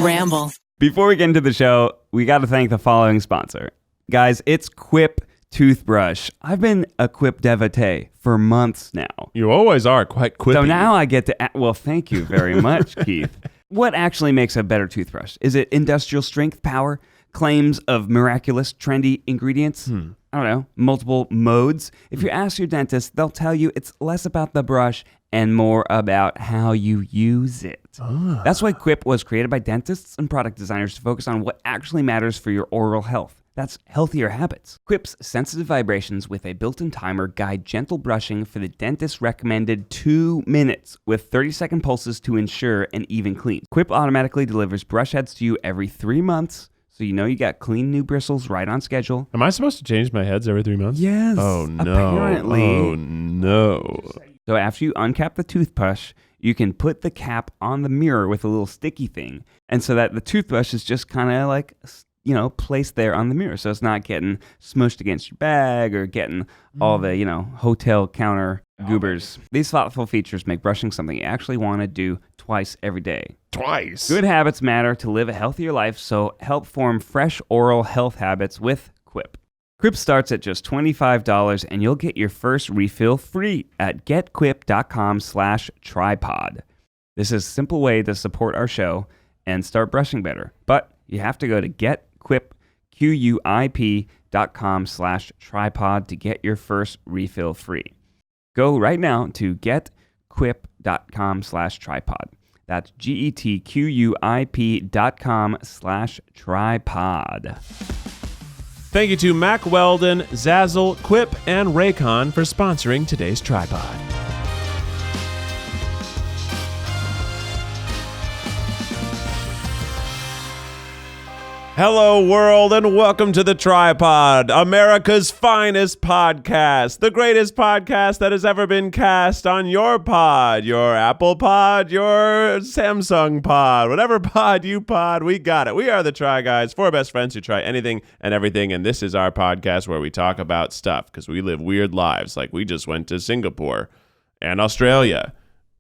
Ramble. Before we get into the show, we got to thank the following sponsor. Guys, it's Quip Toothbrush. I've been a Quip devotee for months now. You always are quite quippy. So now I get to... Well, thank you very much, Keith. What actually makes a better toothbrush? Is it industrial strength power? Claims of miraculous, trendy ingredients? I don't know, multiple modes? If you ask your dentist, they'll tell you it's less about the brush and more about how you use it. That's why Quip was created by dentists and product designers to focus on what actually matters for your oral health. That's healthier habits. Quip's sensitive vibrations with a built-in timer guide gentle brushing for the dentist's recommended 2 minutes with 30-second pulses to ensure an even clean. Quip automatically delivers brush heads to you every 3 months, so you know you got clean new bristles right on schedule. Am I supposed to change my heads every 3 months? Yes. Oh, no. Apparently. Oh, no. So after you uncap the toothbrush, you can put the cap on the mirror with a little sticky thing, and so that the toothbrush is just kind of like, you know, placed there on the mirror, so it's not getting smushed against your bag or getting all the, you know, hotel counter goobers. These thoughtful features make brushing something you actually want to do twice every day. Twice? Good habits matter to live a healthier life, so help form fresh oral health habits with Quip. Quip starts at just $25, and you'll get your first refill free at getquip.com/TryPod. This is a simple way to support our show and start brushing better, but you have to go to getquip.com/TryPod to get your first refill free. Go right now to getquip.com/TryPod. That's getquip.com/TryPod. Thank you to Mack Weldon, Zazzle, Quip, and Raycon for sponsoring today's TryPod. Hello, world, and welcome to the TryPod, America's finest podcast, the greatest podcast that has ever been cast on your pod, your Apple pod, your Samsung pod, whatever pod you pod, we got it. We are the Try Guys, 4 best friends who try anything and everything, and this is our podcast where we talk about stuff, because we live weird lives, like we just went to Singapore and Australia.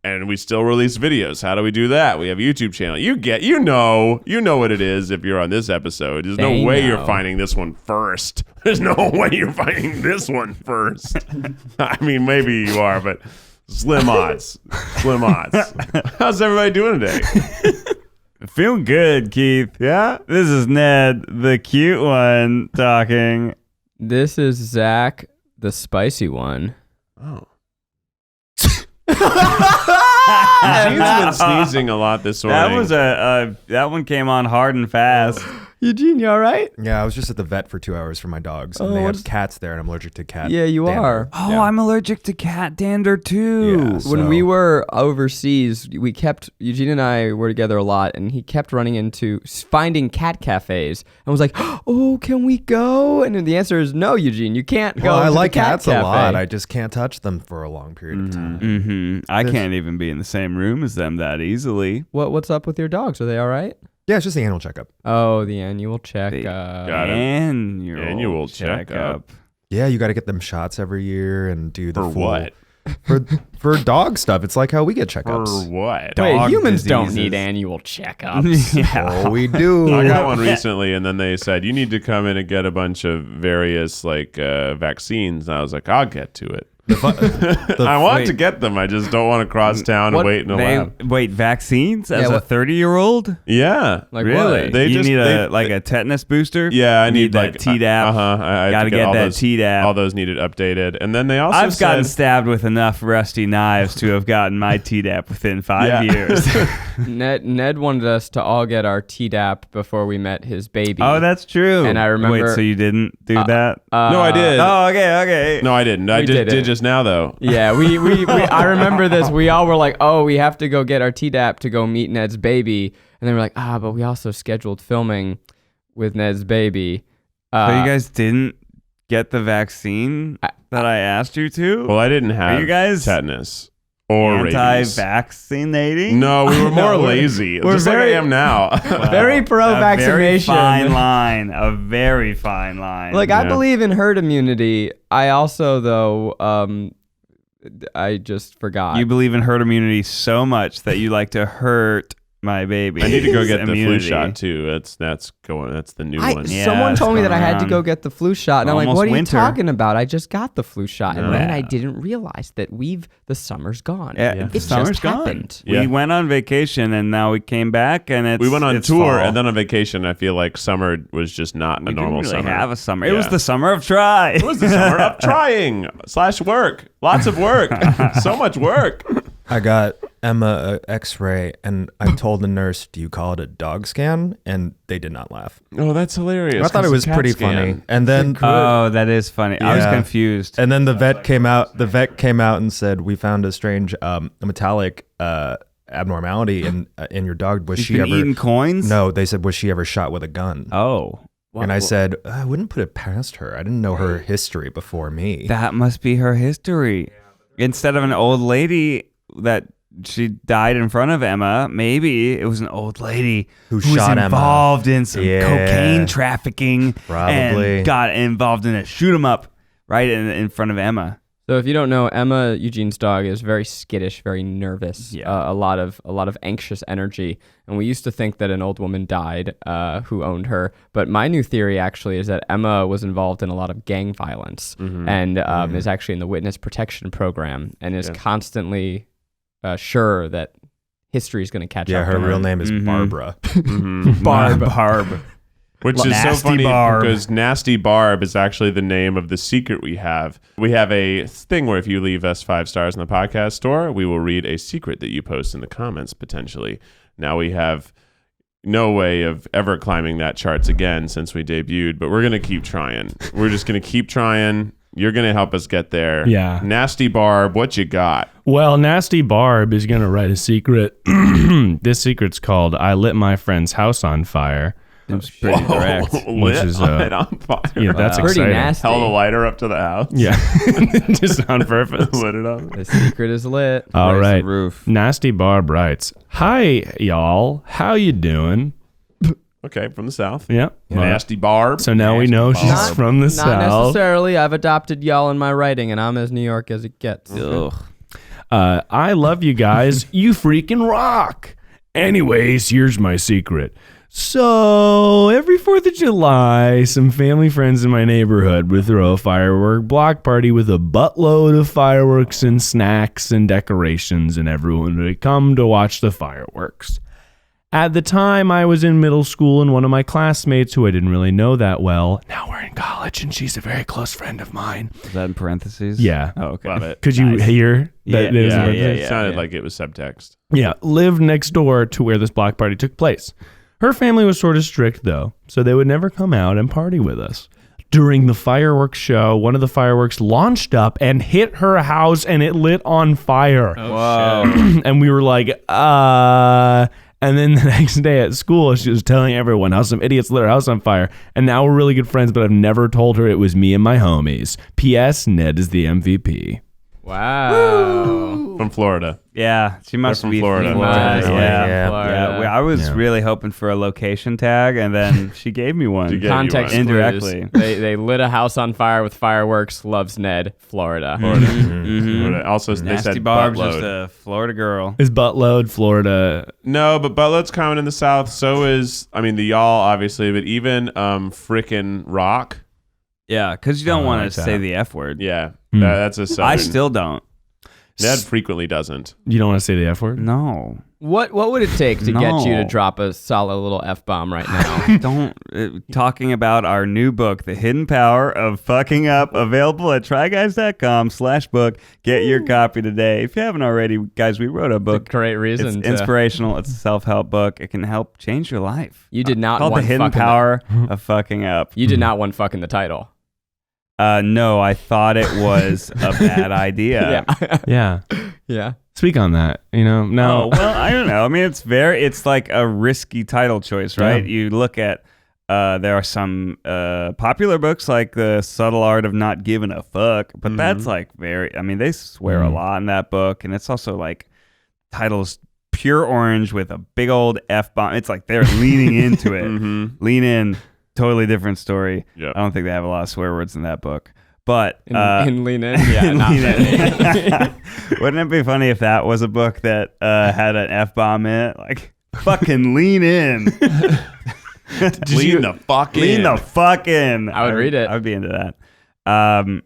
And we still release videos. How do we do that? We have a YouTube channel. You know what it is if you're on this episode. There's no way you're finding this one first. There's no way you're finding this one first. I mean, maybe you are, but slim odds. Slim odds. How's everybody doing today? Feeling good, Keith. Yeah? This is Ned, the cute one, talking. This is Zach, the spicy one. Oh. Eugene's been sneezing a lot this morning. That one came on hard and fast. Eugene, you all right? Yeah, I was just at the vet for 2 hours for my dogs, and they have cats there, and I'm allergic to cat. Yeah, you dander. are. Oh, yeah. I'm allergic to cat dander too. Yeah, When we were overseas, Eugene and I were together a lot, and he kept running into finding cat cafes, and was like, "Oh, can we go?" And the answer is no, Eugene, you can't go. Well, I to like the cat cats cafe. a lot. I just can't touch them for a long period of time. I can't even be in the same room as them that easily. What's up with your dogs? Are they all right? Yeah, it's just the annual checkup. Oh, the annual checkup. Got it. Annual checkup. Yeah, you got to get them shots every year and do the For full... what? For dog stuff. It's like how we get checkups. For what? Wait, Dog humans don't diseases. need annual checkups. Yeah. Oh, we do. I got one recently, and then they said, you need to come in and get a bunch of various vaccines. And I was like, I'll get to it. I want to get them. I just don't want to cross town and wait in a lab. Wait, vaccines as Yeah, a 30-year-old? Yeah. Like Really? what? They You just- need they- a tetanus booster? Yeah, I You need that like Tdap. I Gotta get all that those, Tdap. All those needed updated, and then they also I've gotten said, stabbed with enough rusty knives to have gotten my Tdap within 5 Yeah. years. Ned wanted us to all get our Tdap before we met his baby. Oh, that's true. And I remember- Wait, so you didn't do that? no, I did. Oh, okay. No, I didn't. I We did did it. just now though. Yeah, we I remember this. We all were like, oh, we have to go get our Tdap to go meet Ned's baby. And then we're like, but we also scheduled filming with Ned's baby. So you guys didn't get the vaccine that I asked you to? Well, I didn't have you guys tetanus or rabies. Anti-vaccinating? No, we were more No, lazy. we're Just very- like I am now. Very pro-vaccination. A very fine line. Like, Yeah. I believe in herd immunity. I also, though, I just forgot. You believe in herd immunity so much that you like to hurt my baby. I need to go get the flu immunity. shot too. That's the new one. Yeah, Someone it's told me that I going had to around. go get the flu shot, and I'm like, Almost "What are winter. you talking about? I just got the flu shot." And then Yeah. I didn't realize that the summer's gone. Yeah, It summer's just gone. happened. Yeah. We went on vacation and now we came back and it's We went on it's tour fall. and then on vacation. I feel like summer was just not we a normal didn't really summer. have a summer. It was Yeah. the summer of try. It was the summer of trying / work. Lots of work. So much work. I got Emma an X-ray, and I told the nurse, "Do you call it a dog scan?" And they did not laugh. Oh, that's hilarious. I thought it 'cause was the CAT pretty scan. funny. And then Oh, that is funny. I was Yeah. confused. And then the vet came out. The vet came out and said, "We found a strange metallic abnormality in your dog. Was She's she been ever?" eating coins? No, they said, "Was she ever shot with a gun?" Oh. And I said, "I wouldn't put it past her. I didn't know her history before me." That must be her history. Instead of an old lady that she died in front of Emma, maybe it was an old lady Who was shot Emma. involved in some Yeah. cocaine trafficking Probably. and got involved in a shoot 'em up right in front of Emma. So if you don't know, Emma, Eugene's dog, is very skittish, very nervous. Yeah. A lot of anxious energy. And we used to think that an old woman died who owned her. But my new theory actually is that Emma was involved in a lot of gang violence and is actually in the witness protection program and is constantly sure that history is going to catch Yeah, up. her to real name is Barbara. Barb. Which is so Nasty funny Barb. because Nasty Barb is actually the name of the secret we have. We have a thing where if you leave us 5 stars in the podcast store, we will read a secret that you post in the comments potentially. Now we have no way of ever climbing that charts again since we debuted, but we're going to keep trying. We're just going to keep trying. You're going to help us get there. Yeah. Nasty Barb, what you got? Well, Nasty Barb is going to write a secret. This secret's called I Lit My Friend's House on Fire. It's pretty direct. Which is, lit on fire. Yeah, that's Pretty exciting. nasty. Held a lighter up to the house. Yeah. Just on purpose. Lit it up. The secret is lit. All Raise the right. roof. Nasty Barb writes, "Hi, y'all. How you doing?" Okay, from the south. Yeah. Nasty Barb. So now we know she's Not- from the Not south. necessarily. I've adopted y'all in my writing, and I'm as New York as it gets. Ugh. I love you guys. You freaking rock. Anyways, here's my secret. So every 4th of July, some family friends in my neighborhood would throw a firework block party with a buttload of fireworks and snacks and decorations, and everyone would come to watch the fireworks. At the time, I was in middle school, and one of my classmates, who I didn't really know that well, now we're in college, and she's a very close friend of mine. Is that in parentheses? Yeah. Oh, okay. Love it. Could you hear Yeah, that? there's yeah, a- yeah, It sounded like it was subtext. Yeah, lived next door to where this block party took place. Her family was sort of strict, though, so they would never come out and party with us. During the fireworks show, one of the fireworks launched up and hit her house, and it lit on fire. Whoa. And we were like, And then the next day at school, she was telling everyone how some idiots lit her house on fire. And now we're really good friends, but I've never told her it was me and my homies. P.S. Ned is the MVP. Wow. From Florida. Yeah, she must from be Florida. from Nice. Florida. Yeah. Florida. I was Yeah. really hoping for a location tag, and then she gave me one. She gave Context you one. Indirectly. clues. They lit a house on fire with fireworks. Loves Ned, Florida. Florida. Also, they Nasty said Barb's buttload. just a Florida girl. Is buttload, Florida. No, but buttload's common in the South. So is, I mean, the y'all, obviously, but even frickin' rock. Yeah, because you don't Oh, want like to that. say the F word. Yeah, Hmm. that's a Southern. I still don't. Ned frequently doesn't. You don't want to say the F word? No. What would it take to get you to No. drop a solid little F-bomb right now? Don't. Talking about our new book, The Hidden Power of Fucking Up, available at tryguys.com/book. Get your copy today. If you haven't already, guys, we wrote a book. Great reason. It's to- inspirational. It's a self-help book. It can help change your life. You did not Called want The Hidden fucking Power of Fucking Up. You did not want fucking the title. No, I thought it was a bad idea. Yeah. Yeah. Speak on that. No. Oh, well, I don't know. I mean, it's like a risky title choice, right? Yeah. You look at, there are some popular books like The Subtle Art of Not Giving a Fuck, but that's like they swear a lot in that book. And it's also like titles pure orange with a big old F-bomb. It's like they're leaning into it. Lean in. Totally different story. Yep. I don't think they have a lot of swear words in that book. But In Lean In? Yeah, not many. wouldn't it be funny if that was a book that had an F-bomb in it? Like fucking lean in. Lean the fuck in. Lean the fuck in. I would read it. I would be into that.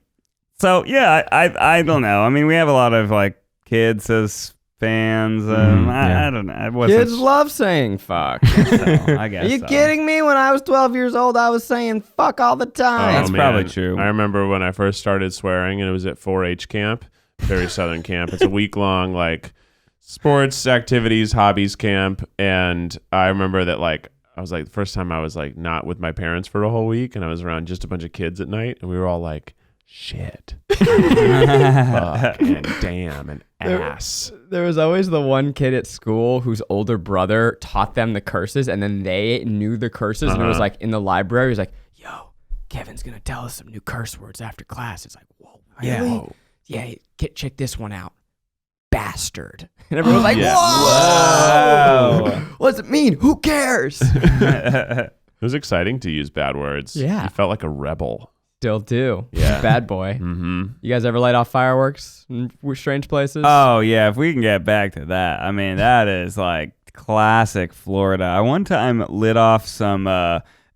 So yeah, I don't know. I mean, we have a lot of like kids as fans. I don't know. I wasn't Kids love saying fuck. I guess. Are you so. kidding me? When I was 12 years old, I was saying fuck all the time. That's probably true. I remember when I first started swearing, and it was at 4-H camp, very southern camp. It's a week-long like sports activities, hobbies camp, and I remember that like I was like the first time I was like not with my parents for a whole week, and I was around just a bunch of kids at night, and we were all like, shit, fuck, and damn, and ass. There was always the one kid at school whose older brother taught them the curses, and then they knew the curses, and it was like in the library. He was like, "Yo, Kevin's gonna tell us some new curse words after class." It's like, "Whoa, really? Yeah. Yeah, check this one out, bastard." And everyone was like, Yeah. "Whoa, what does it mean? Who cares?" It was exciting to use bad words. Yeah. You felt like a rebel. Still do. Yeah. Bad boy. Mm-hmm. You guys ever light off fireworks in strange places? Oh yeah, if we can get back to that. I mean, that is like classic Florida. I one time lit off some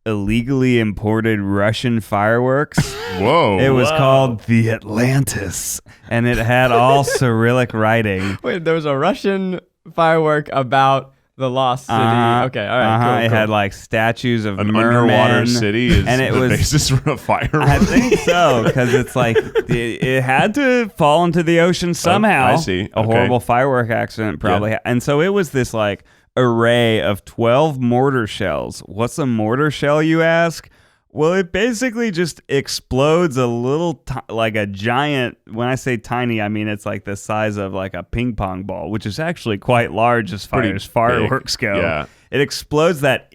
illegally imported Russian fireworks. Whoa. It was called the Atlantis, and it had all Cyrillic writing. Wait, there was a Russian firework about the lost city. Okay, all right, cool. It had like statues of an mermen. underwater city is and it the was basis for a firework. I think so, because it's like it had to fall into the ocean somehow. I see. A Okay. horrible firework accident probably. And so it was this like array of 12 mortar shells. What's a mortar shell, you ask? Well, it basically just explodes a little, like a giant. When I say tiny, I mean it's like the size of like a ping pong ball, which is actually quite large as far Pretty as fireworks big. go. Yeah. It explodes that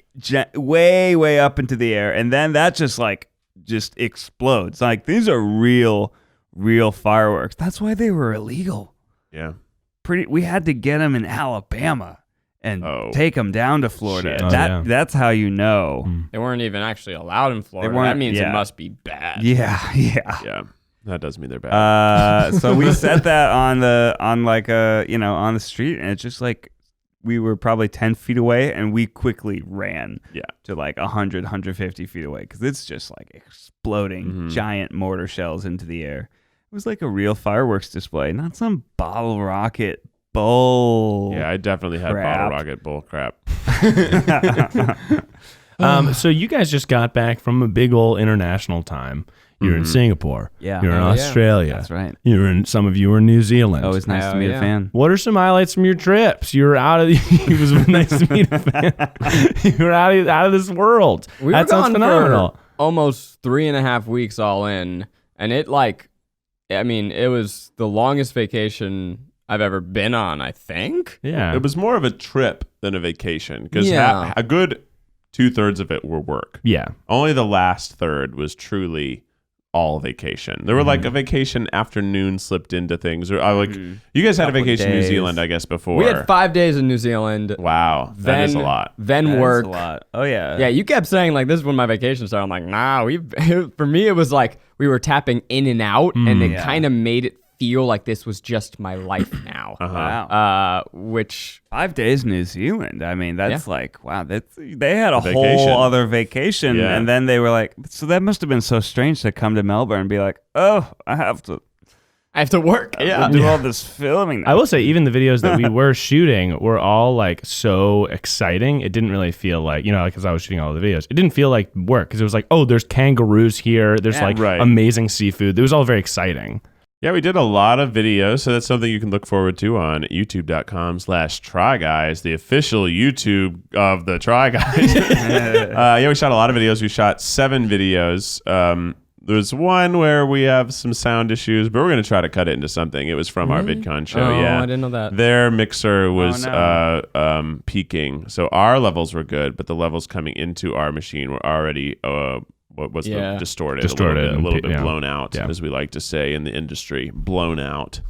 way, way up into the air, and then that just explodes. Like these are real fireworks. That's why they were illegal. Yeah. We had to get them in Alabama and take them down to Florida. Shit. That's how you know. They weren't even actually allowed in Florida. weren't- That means yeah. it must be bad. Yeah. Yeah. That does mean they're bad. So we set that on the street, and it's just like we were probably 10 feet away, and we quickly ran to like 100, 150 feet away, because it's just like exploding giant mortar shells into the air. It was like a real fireworks display, not some bottle rocket bull. Yeah, I definitely had crap. bottle rocket bull crap. So you guys just got back from a big old international time. You're in Singapore. Yeah. You're in Oh, yeah. Australia. That's right. Some of you were in New Zealand. Always nice to meet a fan. What are some highlights from your trips? You were out of it was nice to meet a fan. You were out of this world. We That were sounds gone phenomenal. for almost 3.5 weeks all in, and it was the longest vacation I've ever been on, I think. Yeah. It was more of a trip than a vacation, because Yeah. a good 2/3 of it were work. Yeah. Only the last third was truly all vacation. There were like a vacation afternoon slipped into things. Or you guys had a Couple vacation in New days. Zealand, I guess, before. We had 5 days in New Zealand. Wow, that is a lot. Then That is work. a lot. Oh yeah. Yeah, you kept saying like this is when my vacation started. I'm like, nah. For me, it was like we were tapping in and out, and it kind of made it feel like this was just my life now. Wow. Which 5 days New Zealand. I mean, that's Yeah. like, wow, they had a vacation. whole other vacation. Yeah. And then they were like, so that must have been so strange to come to Melbourne and be like, oh, I have to work. Yeah. do all this filming now. I will say, even the videos that we were shooting were all like so exciting. It didn't really feel like, because I was shooting all the videos, it didn't feel like work, because it was like, oh, there's kangaroos here. There's right. amazing seafood. It was all very exciting. Yeah, we did a lot of videos, so that's something you can look forward to on youtube.com/TryGuys, the official YouTube of the Try Guys. We shot a lot of videos. We shot 7 videos. There's one where we have some sound issues, but we're going to try to cut it into something. It was from our VidCon show. Oh, yeah, I didn't know that. Their mixer was no. peaking, so our levels were good, but the levels coming into our machine were already distorted a little bit blown out, as we like to say in the industry. Blown out.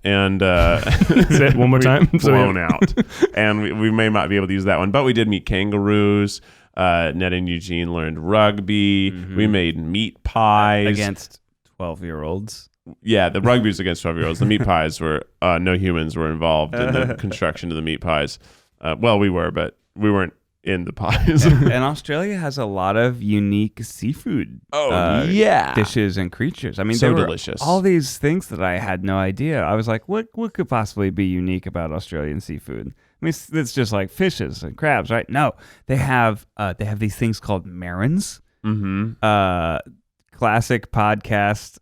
And Say it one more time. blown out. And we may not be able to use that one, but we did meet kangaroos. Ned and Eugene learned rugby. We made meat pies against 12-year-olds. Yeah, the rugby was against 12-year-olds. The meat pies were no humans were involved in the construction of the meat pies. Well, we were, but we weren't in the pies. And Australia has a lot of unique seafood dishes and creatures. I mean, So there were delicious. all these things that I had no idea. I was like, what could possibly be unique about Australian seafood? I mean, it's just like fishes and crabs, right? No, they have these things called marins. Mm-hmm. Classic podcast.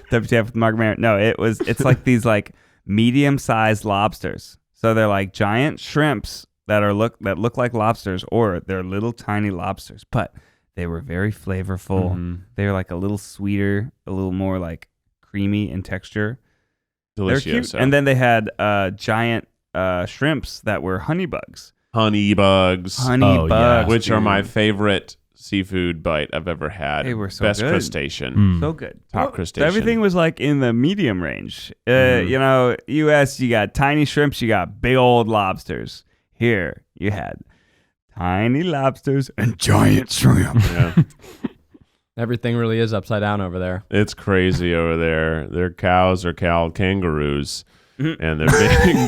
WTF with Mark Maron. No, it's like these like medium-sized lobsters. So they're like giant shrimps that look like lobsters, or they're little tiny lobsters, but they were very flavorful. Mm-hmm. They were like a little sweeter, a little more like creamy in texture. Delicious. They're cute. And then they had giant shrimps that were honey bugs. honey bugs, which are my favorite seafood bite I've ever had. They were so Best good. crustacean. So good. Top crustacean. So everything was like in the medium range. You know, U.S., you got tiny shrimps, you got big old lobsters. Here, you had tiny lobsters and giant shrimp. Yeah. Everything really is upside down over there. It's crazy over there. Their cows are called kangaroos. And they're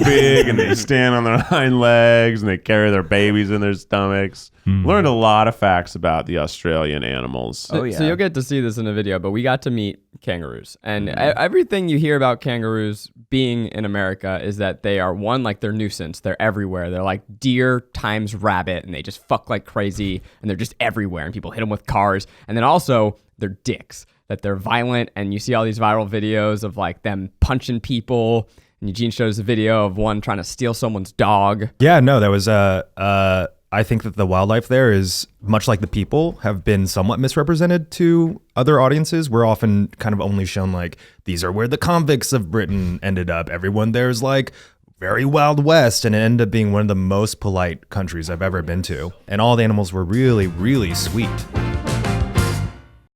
big, and they stand on their hind legs, and they carry their babies in their stomachs. Learned a lot of facts about the Australian animals. So you'll get to see this in a video, but we got to meet kangaroos. And everything you hear about kangaroos being in America is that they are, one, like they're nuisance. They're everywhere. They're like deer times rabbit, and they just fuck like crazy, and they're just everywhere, and people hit them with cars. And then also, they're dicks, that they're violent, and you see all these viral videos of like them punching people. And Eugene shows a video of one trying to steal someone's dog. Yeah, no, that was I think that the wildlife there is, much like the people, have been somewhat misrepresented to other audiences. We're often kind of only shown like, these are where the convicts of Britain ended up. Everyone there's like very Wild West, and it ended up being one of the most polite countries I've ever been to. And all the animals were really, really sweet.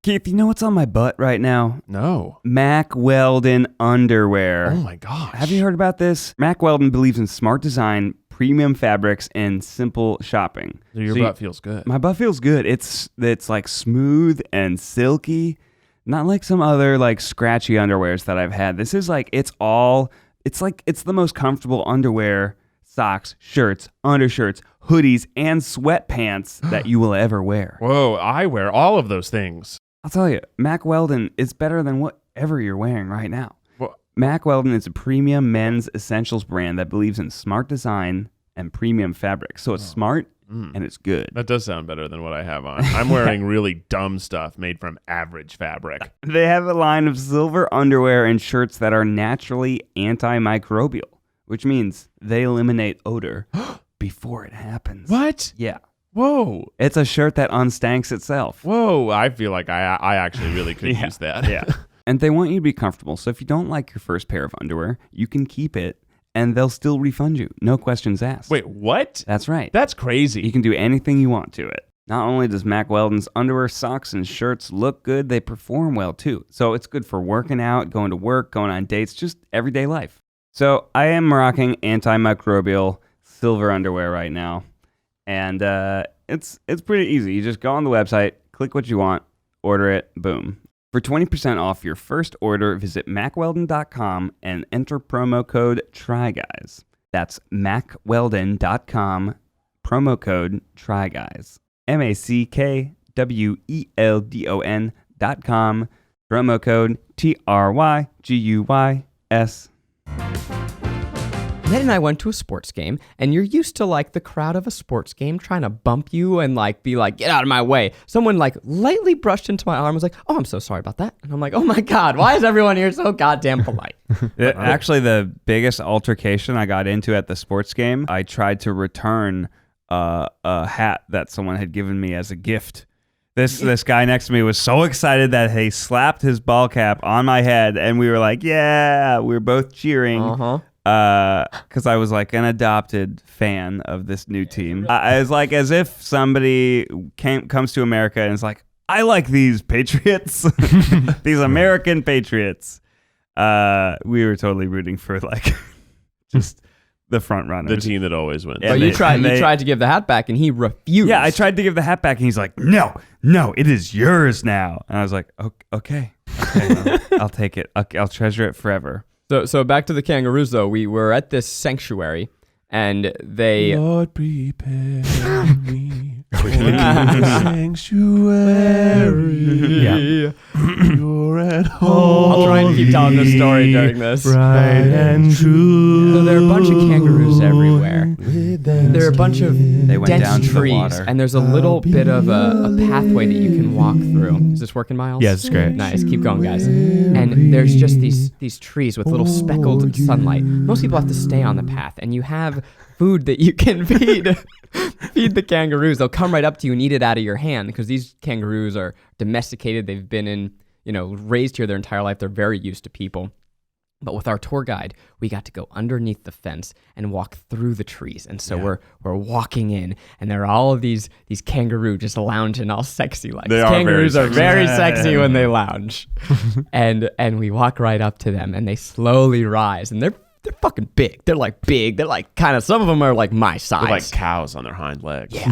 Keith, you know what's on my butt right now? No. Mack Weldon underwear. Oh my gosh. Have you heard about this? Mack Weldon believes in smart design, premium fabrics, and simple shopping. So your butt feels good. My butt feels good. It's like smooth and silky, not like some other like scratchy underwears that I've had. This is like it's the most comfortable underwear, socks, shirts, undershirts, hoodies, and sweatpants that you will ever wear. Whoa, I wear all of those things. I'll tell you, Mack Weldon is better than whatever you're wearing right now. Well, Mack Weldon is a premium men's essentials brand that believes in smart design and premium fabric. So it's smart and it's good. that does sound better than what I have on. I'm wearing really dumb stuff made from average fabric. They have a line of silver underwear and shirts that are naturally antimicrobial, which means they eliminate odor before it happens. What? Yeah. Whoa. It's a shirt that unstanks itself. Whoa. I feel like I actually really could use that. Yeah. And they want you to be comfortable. So if you don't like your first pair of underwear, you can keep it and they'll still refund you. No questions asked. Wait, what? That's right. That's crazy. You can do anything you want to it. Not only does Mack Weldon's underwear, socks, and shirts look good, they perform well too. So it's good for working out, going to work, going on dates, just everyday life. So I am rocking antimicrobial silver underwear right now. And it's pretty easy. You just go on the website, click what you want, order it, boom. For 20% off your first order, visit MackWeldon.com and enter promo code TRYGUYS. That's MackWeldon.com, promo code TRYGUYS. MackWeldon.com, promo code TRYGUYS. Ned and I went to a sports game, and you're used to like the crowd of a sports game trying to bump you and like be like, get out of my way. Someone like lightly brushed into my arm and was like, oh, I'm so sorry about that. And I'm like, oh my God, why is everyone here so goddamn polite? Actually, the biggest altercation I got into at the sports game, I tried to return a hat that someone had given me as a gift. This guy next to me was so excited that he slapped his ball cap on my head, and we were like, yeah, we were both cheering. Because I was like an adopted fan of this new team. I was like as if somebody comes to America and is like, I like these Patriots, these American Patriots. We were totally rooting for like just the front runners. The team that always wins. But you tried to give the hat back and he refused. Yeah, I tried to give the hat back and he's like, no, it is yours now. And I was like, okay, I'll take it. I'll treasure it forever. So back to the kangaroos, though. We were at this sanctuary, And they Lord, prepare me for the sanctuary. Yeah. You're at home. I'll try and keep telling the story during this. Right and true. So there are a bunch of kangaroos everywhere. There are a bunch of went dense down to the trees, water. and there's a little bit of a pathway that you can walk through. Is this working, Miles? Yeah, it's great. Nice. Keep going, guys. And there's just these trees with little speckled sunlight. Most people have to stay on the path, and you have food that you can feed the kangaroos. They'll come right up to you and eat it out of your hand because these kangaroos are domesticated. They've been raised here their entire life. They're very used to people. But with our tour guide, we got to go underneath the fence and walk through the trees. And so we're walking in, and there are all of these kangaroo just lounging all sexy like. They are Kangaroos very are very sexy when they lounge. and we walk right up to them, and they slowly rise, and they're fucking big. They're like big. They're like kind of, some of them are like my size. They're like cows on their hind legs. Yeah.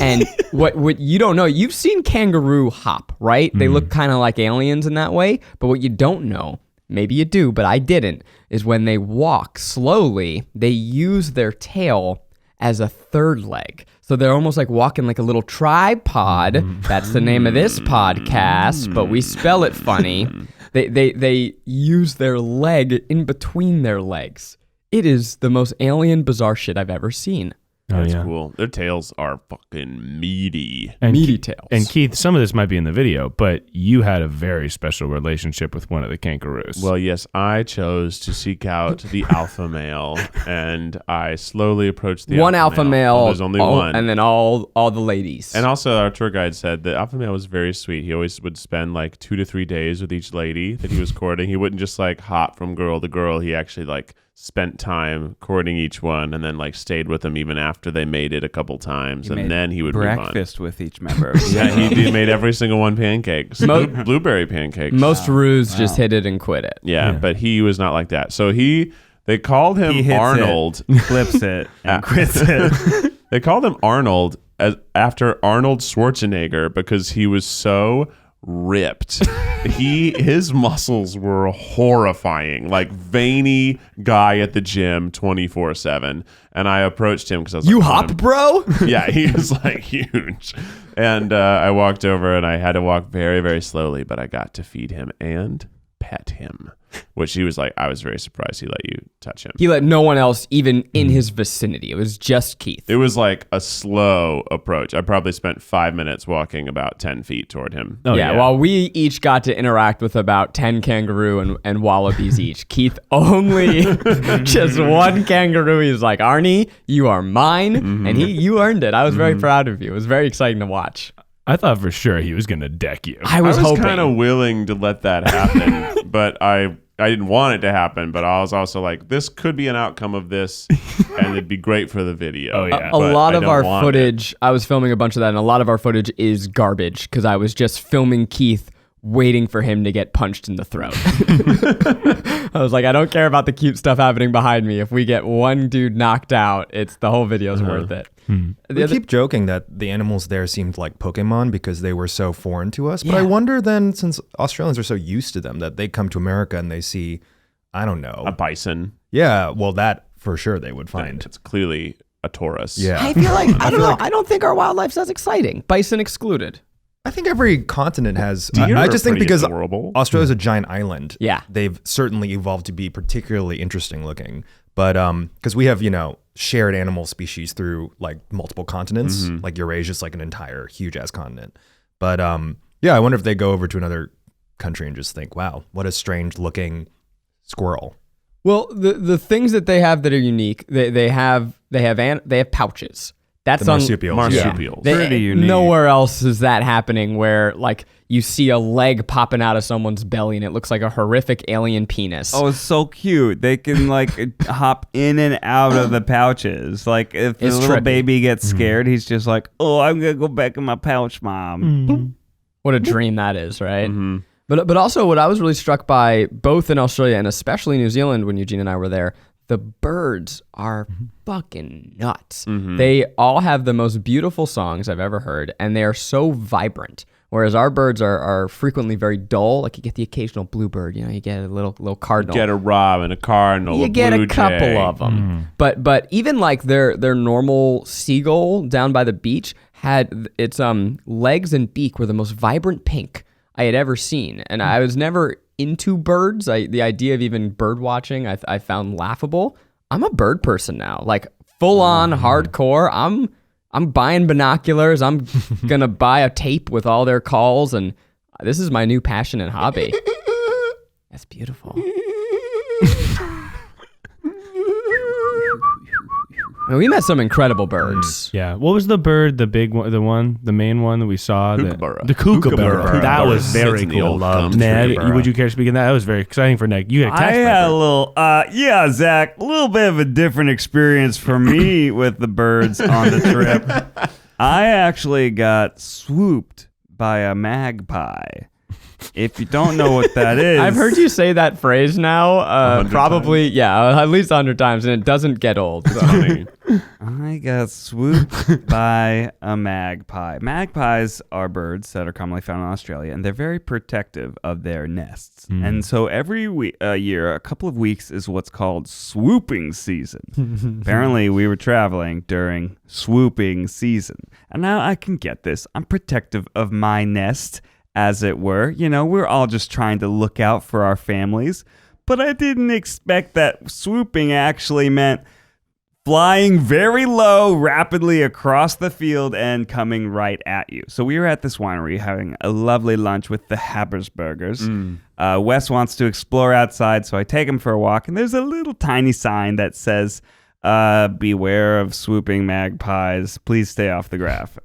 And what you don't know, you've seen kangaroo hop, right? They look kind of like aliens in that way. But what you don't know, maybe you do, but I didn't, is when they walk slowly, they use their tail as a third leg. So they're almost like walking like a little tripod. That's the name of this podcast, but we spell it funny. They use their leg in between their legs. It is the most alien, bizarre shit I've ever seen. That's cool. Their tails are fucking meaty. And Meaty tails. And Keith, some of this might be in the video, but you had a very special relationship with one of the kangaroos. Well, yes, I chose to seek out the alpha male, and I slowly approached the one alpha male. Well, there's only one. And then all the ladies. And also, our tour guide said the alpha male was very sweet. He always would spend like 2 to 3 days with each lady that he was courting. He wouldn't just like hop from girl to girl. He actually like spent time courting each one, and then like stayed with them even after they made it a couple times, and then he would breakfast with each member. Yeah, he made every single one pancakes, blueberry pancakes. Most roos just hit it and quit it. Yeah, but he was not like that. So they called him He hits Arnold. it, flips it, and quits it. They called him Arnold after Arnold Schwarzenegger because he was so ripped. His muscles were horrifying, like veiny guy at the gym 24/7. And I approached him because I was You like, hop, bro? yeah, he was like huge. And I walked over, and I had to walk very, very slowly, but I got to feed him and pet him, which he was like, I was very surprised he let you touch him. He let no one else even in his vicinity. It was just Keith. It was like a slow approach. I probably spent 5 minutes walking about 10 feet toward him. Oh, yeah, while we each got to interact with about 10 kangaroo and wallabies each. Keith only just one kangaroo. He's like, Arnie, you are mine. And you earned it. I was very proud of you. It was very exciting to watch. I thought for sure he was going to deck you. I was hoping. kind of willing to let that happen, but I didn't want it to happen, but I was also like, this could be an outcome of this, and it'd be great for the video. Oh, yeah. A But lot I of don't our want footage, I was filming a bunch of that, and a lot of our footage is garbage because I was just filming Keith waiting for him to get punched in the throat. I was like, I don't care about the cute stuff happening behind me. If we get one dude knocked out, the whole video's worth it. We keep joking that the animals there seemed like Pokemon because they were so foreign to us. But I wonder then, since Australians are so used to them, that they come to America and they see, I don't know. A bison. Yeah, well, that for sure they would find. It's clearly a Taurus. Yeah. I feel like, I don't know, I don't think our wildlife's as exciting. Bison excluded. I think every continent has. Deer I are just think pretty because adorable. Australia's a giant island. Yeah. They've certainly evolved to be particularly interesting looking. But because we have, shared animal species through like multiple continents, like Eurasia's like an entire huge ass continent. But I wonder if they go over to another country and just think, wow, what a strange looking squirrel. Well, the things that they have that are unique, they have pouches. That's The marsupials. Marsupials. Pretty unique. Nowhere else is that happening where like you see a leg popping out of someone's belly and it looks like a horrific alien penis. Oh, it's so cute. They can like hop in and out of the pouches. Like if the It's little trippy. baby gets scared, he's just like, "Oh, I'm gonna go back in my pouch, mom." What a dream that is, right? But also what I was really struck by both in Australia and especially New Zealand when Eugene and I were there, the birds are fucking nuts. They all have the most beautiful songs I've ever heard, and they are so vibrant. whereas our birds are frequently very dull. Like you get the occasional bluebird, you get a little cardinal. Get a robin, a cardinal, You a get blue a couple jay. of them, but even like their normal seagull down by the beach had its legs and beak were the most vibrant pink I had ever seen, and I was never into birds. The idea of even bird watching I found laughable. I'm a bird person now, like full on hardcore. I'm buying binoculars. I'm gonna buy a tape with all their calls, and this is my new passion and hobby. That's beautiful. I mean, we met some incredible birds. Yeah. What was the bird, the big one, the main one that we saw? Kookaburra. The kookaburra. Kookaburra. That was Sits very in the cool. old gum Ned, tree. would you care to speak in that? That was very exciting for Ned. You had a I catch had that a bird. little, Zach, a little bit of a different experience for me with the birds on the trip. I actually got swooped by a magpie. If you don't know what that is, I've heard you say that phrase now, 100 probably, at least 100 times, and it doesn't get old. So. Funny. I got swooped by a magpie. Magpies are birds that are commonly found in Australia, and they're very protective of their nests. And so every year, a couple of weeks is what's called swooping season. Apparently, we were traveling during swooping season. And now I can get this. I'm protective of my nest, as it were. We're all just trying to look out for our families. But I didn't expect that swooping actually meant flying very low, rapidly across the field and coming right at you. So we were at this winery having a lovely lunch with the Habersbergers. Wes wants to explore outside, so I take him for a walk, and there's a little tiny sign that says, beware of swooping magpies. Please stay off the grass.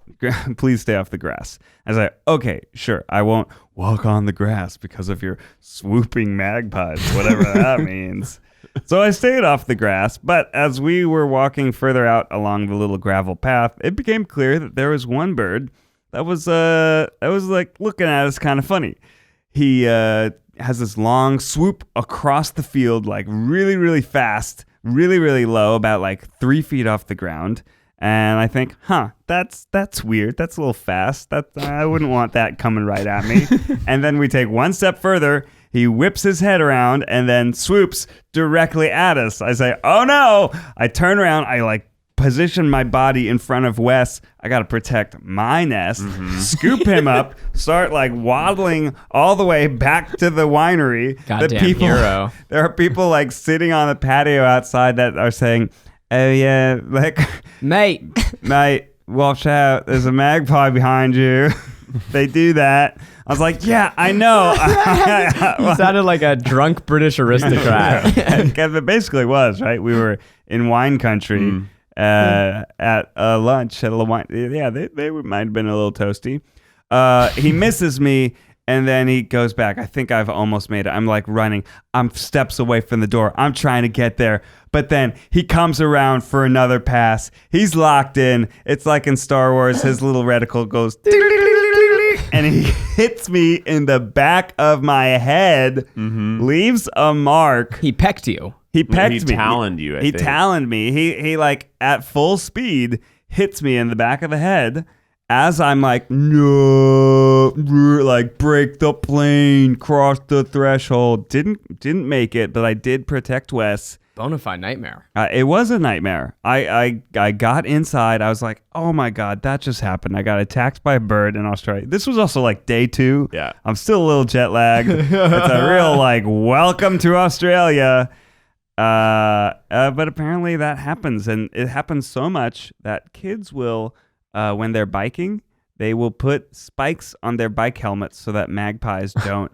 Please stay off the grass. I was like, okay, sure. I won't walk on the grass because of your swooping magpies, whatever that means. So I stayed off the grass, but as we were walking further out along the little gravel path, it became clear that there was one bird that was like looking at us kind of funny. He has this long swoop across the field, like really, really fast, really, really low, about like 3 feet off the ground. And I think, that's weird. That's a little fast. I wouldn't want that coming right at me. And then we take one step further. He whips his head around and then swoops directly at us. I say, oh no. I turn around. I position my body in front of Wes. I got to protect my nest. Scoop him up. Start waddling all the way back to the winery. Goddamn hero. There are people sitting on the patio outside that are saying, oh yeah, Mate, watch out. There's a magpie behind you. They do that. I was like, yeah, I know. you sounded like a drunk British aristocrat. It basically was, right? We were in wine country at lunch at a wine. Yeah, they might have been a little toasty. He misses me. And then he goes back. I think I've almost made it. I'm running. I'm steps away from the door. I'm trying to get there. But then he comes around for another pass. He's locked in. It's like in Star Wars. His little reticle goes and he hits me in the back of my head, leaves a mark. He pecked you. He pecked me. Taloned you, I think. He taloned me. He at full speed hits me in the back of the head. As I'm no, break the plane, cross the threshold. Didn't make it, but I did protect Wes. Bonafide nightmare. It was a nightmare. I got inside. I was like, oh my God, that just happened. I got attacked by a bird in Australia. This was also day 2. Yeah. I'm still a little jet lagged. It's a real welcome to Australia. But apparently that happens, and it happens so much that kids will... when they're biking, they will put spikes on their bike helmets so that magpies don't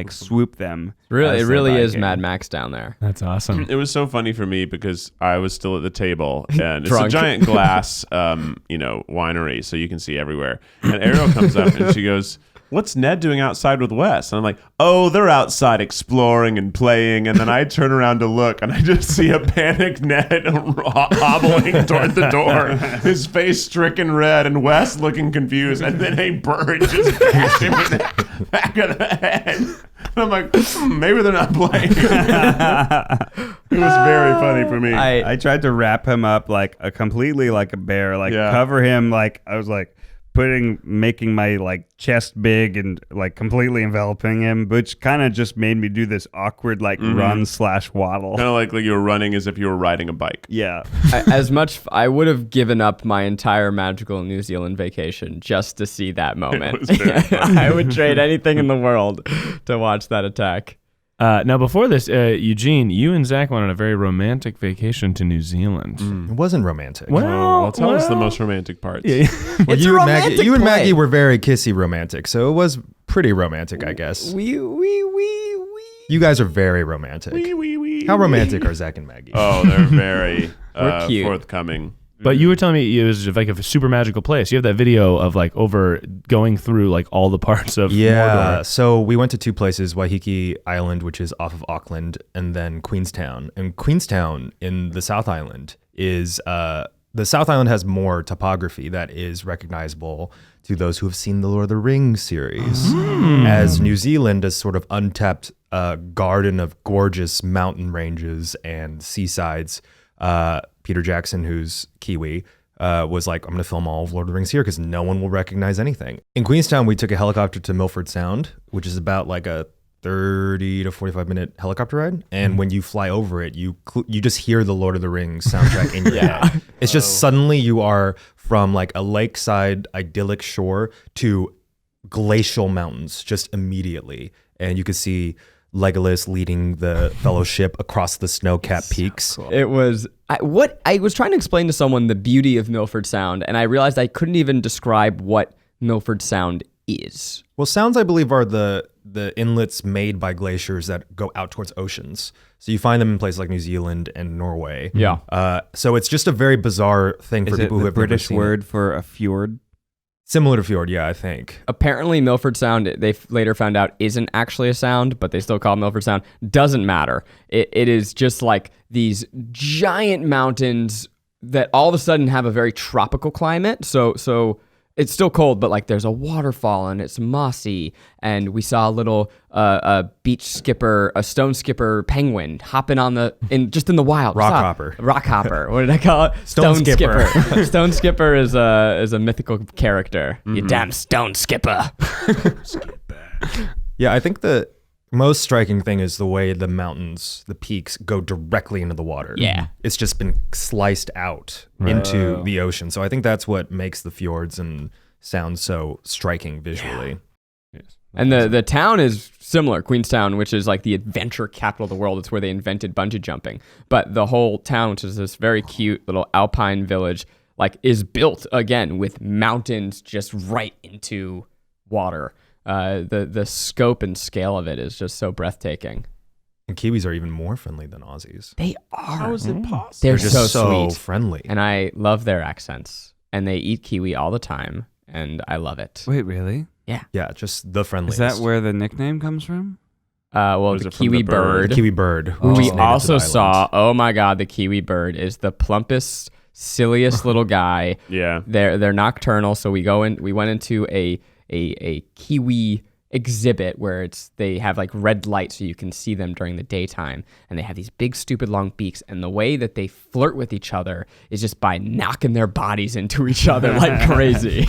swoop them. It really is biking. Mad Max down there. That's awesome. It was so funny for me because I was still at the table and it's a Drunk. giant glass, winery, so you can see everywhere. And Ariel comes up and she goes, what's Ned doing outside with Wes? And I'm like, oh, they're outside exploring and playing. And then I turn around to look and I just see a panicked Ned hobbling toward the door, his face stricken red and Wes looking confused. And then a bird just bashed him in the back of the head. And I'm like, maybe they're not playing. It was very funny for me. I tried to wrap him up completely like a bear, cover him. I was making my like chest big and like completely enveloping him, which kind of just made me do this awkward like run/waddle. Kind of like you were running as if you were riding a bike. Yeah. As much, I would have given up my entire magical New Zealand vacation just to see that moment. was very fun. I would trade anything in the world to watch that attack. Now, before this, Eugene, you and Zach went on a very romantic vacation to New Zealand. It wasn't romantic. Well, Tell us the most romantic parts. Yeah. Well, you and Maggie were very kissy romantic, so it was pretty romantic, I guess. You guys are very romantic. How romantic are Zach and Maggie? Oh, they're very We're cute. forthcoming. But you were telling me it was like a super magical place. You have that video of like going through like all the parts of Mordor. So we went to two places, Waiheke Island, which is off of Auckland, and then Queenstown. And Queenstown in the South Island is the South Island has more topography that is recognizable to those who have seen the Lord of the Rings series, as New Zealand is sort of untapped garden of gorgeous mountain ranges and seasides. Peter Jackson, who's Kiwi, was like, I'm going to film all of Lord of the Rings here because no one will recognize anything. In Queenstown, we took a helicopter to Milford Sound, which is about like a 30 to 45 minute helicopter ride. And when you fly over it, you just hear the Lord of the Rings soundtrack in your head. It's just suddenly you are from like a lakeside idyllic shore to glacial mountains just immediately. And you could see Legolas leading the fellowship across the snow-capped peaks. Cool. It was I was trying to explain to someone the beauty of Milford Sound, and I realized I couldn't even describe what Milford Sound is. Well, sounds, I believe, are the inlets made by glaciers that go out towards oceans. So you find them in places like New Zealand and Norway. Yeah. So it's just a very bizarre thing for people who have British never seen word it. for a fjord? Similar to fjord, yeah, I think. Apparently, Milford Sound, they later found out, isn't actually a sound, but they still call it Milford Sound. Doesn't matter. It is just like these giant mountains that all of a sudden have a very tropical climate. So it's still cold, but like there's a waterfall and it's mossy. And we saw a little a beach skipper, a stone skipper penguin hopping on in the wild. Rockhopper. Rockhopper. What did I call it? Stone skipper. Stone skipper is a mythical character. You damn stone skipper. Yeah, I think the most striking thing is the way the mountains, the peaks, go directly into the water. Yeah. It's just been sliced out into the ocean. So I think that's what makes the fjords and sounds so striking visually. Yes. And the town is similar, Queenstown, which is like the adventure capital of the world. It's where they invented bungee jumping. But the whole town, which is this very cute little alpine village, like is built again with mountains just right into water. The scope and scale of it is just so breathtaking. And Kiwis are even more friendly than Aussies. They are. How is it possible? They're just so sweet. friendly. And I love their accents. And they eat kiwi all the time. And I love it. Wait, really? Yeah, just the friendliest. Is that where the nickname comes from? Well, Was the it from kiwi the bird? bird. Kiwi bird. We which is native to also the saw, island. oh my God, the kiwi bird is the plumpest, silliest little guy. Yeah. They're nocturnal, so we went into a kiwi exhibit where they have like red light so you can see them during the daytime, and they have these big stupid long beaks, and the way that they flirt with each other is just by knocking their bodies into each other like crazy.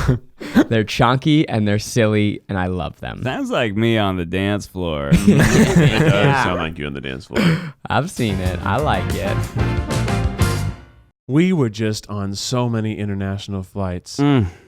They're chonky and they're silly, and I love them. Sounds like me on the dance floor. It does sound like you on the dance floor. I've seen it. I like it. We were just on so many international flights.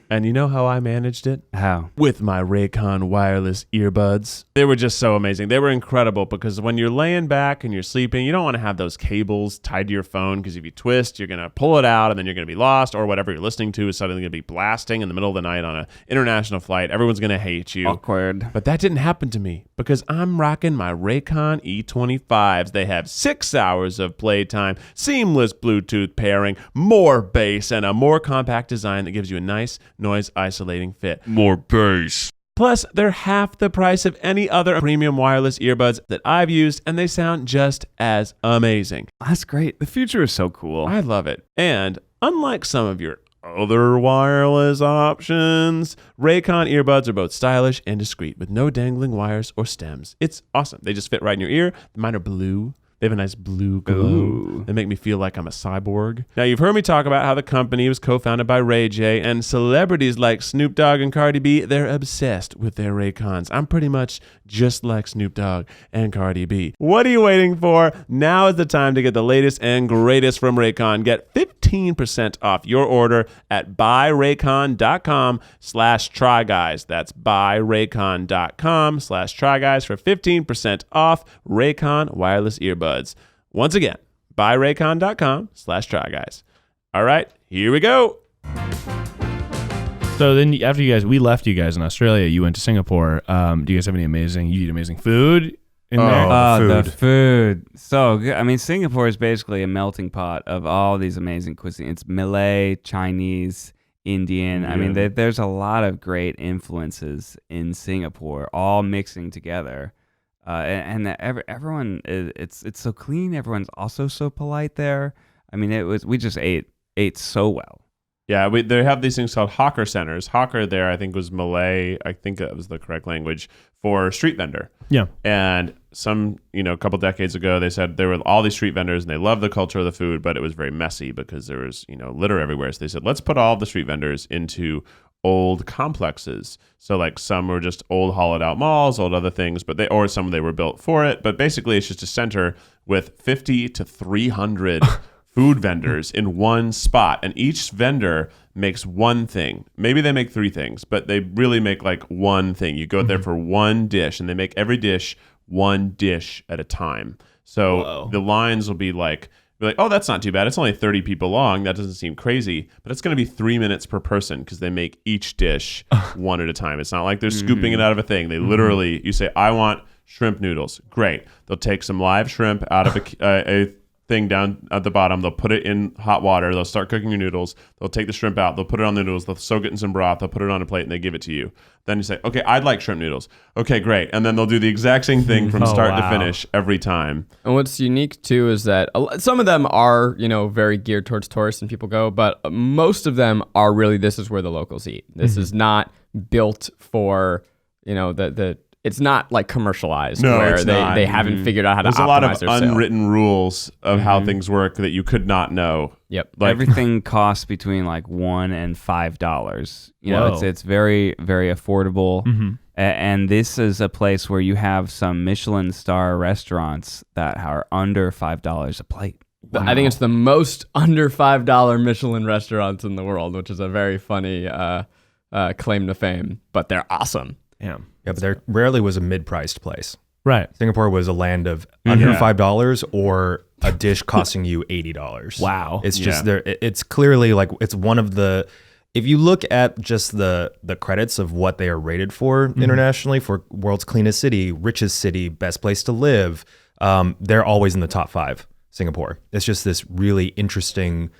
And you know how I managed it? How? With my Raycon wireless earbuds. They were just so amazing. They were incredible because when you're laying back and you're sleeping, you don't want to have those cables tied to your phone because if you twist, you're going to pull it out and then you're going to be lost, or whatever you're listening to is suddenly going to be blasting in the middle of the night on an international flight. Everyone's going to hate you. Awkward. But that didn't happen to me because I'm rocking my Raycon E25s. They have 6 hours of playtime, seamless Bluetooth pairing, more bass, and a more compact design that gives you a nice noise isolating fit. More bass. Plus, they're half the price of any other premium wireless earbuds that I've used, and they sound just as amazing. That's great. The future is so cool. I love it. And unlike some of your other wireless options, Raycon earbuds are both stylish and discreet with no dangling wires or stems. It's awesome. They just fit right in your ear. Mine are blue. They have a nice blue glow. Ooh. They make me feel like I'm a cyborg. Now, you've heard me talk about how the company was co-founded by Ray J, and celebrities like Snoop Dogg and Cardi B, they're obsessed with their Raycons. I'm pretty much just like Snoop Dogg and Cardi B. What are you waiting for? Now is the time to get the latest and greatest from Raycon. Get 15% off your order at buyraycon.com/tryguys. That's buyraycon.com/tryguys for 15% off Raycon wireless earbuds. Once again, buyraycon.com/tryguys. All right, here we go. So then after we left you guys in Australia, you went to Singapore. Do you guys have any you eat amazing food in there? The food. So good. I mean, Singapore is basically a melting pot of all these amazing cuisines. It's Malay, Chinese, Indian. I mean, there's a lot of great influences in Singapore, all mixing together. And everyone, it's so clean. Everyone's also so polite there. I mean, we just ate so well. Yeah, they have these things called hawker centers. Hawker there, I think, was Malay. I think that was the correct language for street vendor. Yeah. And a couple decades ago, they said there were all these street vendors and they loved the culture of the food, but it was very messy because there was, litter everywhere. So they said, let's put all the street vendors into old complexes. So like some were just old hollowed out malls, old other things, or some they were built for it. But basically it's just a center with 50 to 300 food vendors in one spot. And each vendor makes one thing. Maybe they make three things, but they really make like one thing. You go there for one dish and they make every dish one dish at a time. So the lines will be like, oh, that's not too bad. It's only 30 people long. That doesn't seem crazy. But it's going to be 3 minutes per person because they make each dish one at a time. It's not like they're scooping it out of a thing. They literally, you say, I want shrimp noodles. Great. They'll take some live shrimp out of a thing down at the bottom. They'll put it in hot water. They'll start cooking your noodles. They'll take the shrimp out. They'll put it on the noodles. They'll soak it in some broth. They'll put it on a plate and they give it to you. Then you say, okay, I'd like shrimp noodles. Okay, great. And then they'll do the exact same thing from start to finish every time. And what's unique too is that some of them are, very geared towards tourists and people go, but most of them are really, this is where the locals eat. This is not built for, it's not like commercialized where they haven't figured out how to optimize their sale. There's a lot of unwritten rules of how things work that you could not know. Yep. Like, everything costs between like $1 and $5. It's very, very affordable. And this is a place where you have some Michelin star restaurants that are under $5 a plate. Wow. I think it's the most under $5 Michelin restaurants in the world, which is a very funny claim to fame, but they're awesome. Yeah. Yeah, but there rarely was a mid-priced place. Right. Singapore was a land of under $5 or a dish costing you $80. Wow. It's just there. It's clearly like it's one of the. If you look at just the credits of what they are rated for internationally, for world's cleanest city, richest city, best place to live, they're always in the top 5. Singapore. It's just this really interesting,